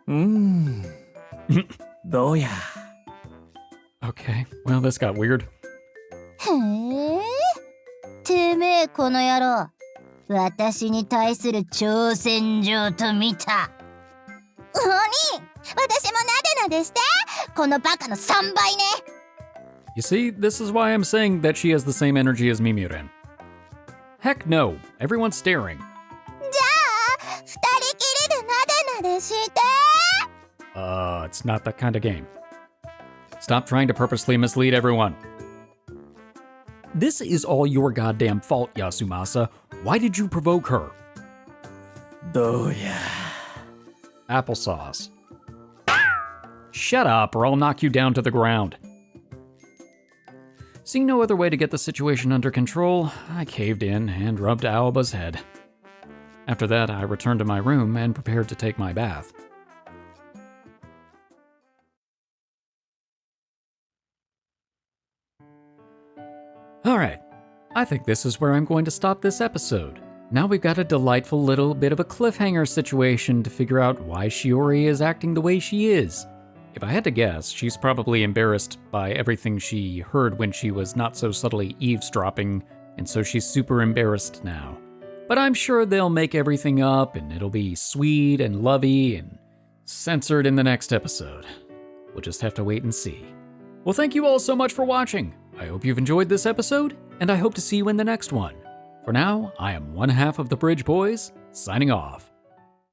もりだ！どうや Okay, well, this got weird. へえ、てめえこの野郎、私に対する挑戦状と見た。お兄、私もなでなでして、このバカの3倍ね。You see, this is why I'm saying that she has the same energy as Mimiren. Heck no, everyone's staring. じゃあ、二人きりでなでなでして。It's not that kind of game. Stop trying to purposely mislead everyone. This is all your goddamn fault, Yasumasa. Why did you provoke her? どうや Applesauce. Shut up, or I'll knock you down to the ground. Seeing no other way to get the situation under control, I caved in and rubbed Aoba's head. After that, I returned to my room and prepared to take my bath. Alright, I think this is where I'm going to stop this episode. Now we've got a delightful little bit of a cliffhanger situation to figure out why Shiori is acting the way she is. If I had to guess, she's probably embarrassed by everything she heard when she was not so subtly eavesdropping, and so she's super embarrassed now. But I'm sure they'll make everything up, and it'll be sweet and lovey and censored in the next episode. We'll just have to wait and see. Well, thank you all so much for watching. I hope you've enjoyed this episode, and I hope to see you in the next one. For now, I am one half of the Bridge Boys, signing off.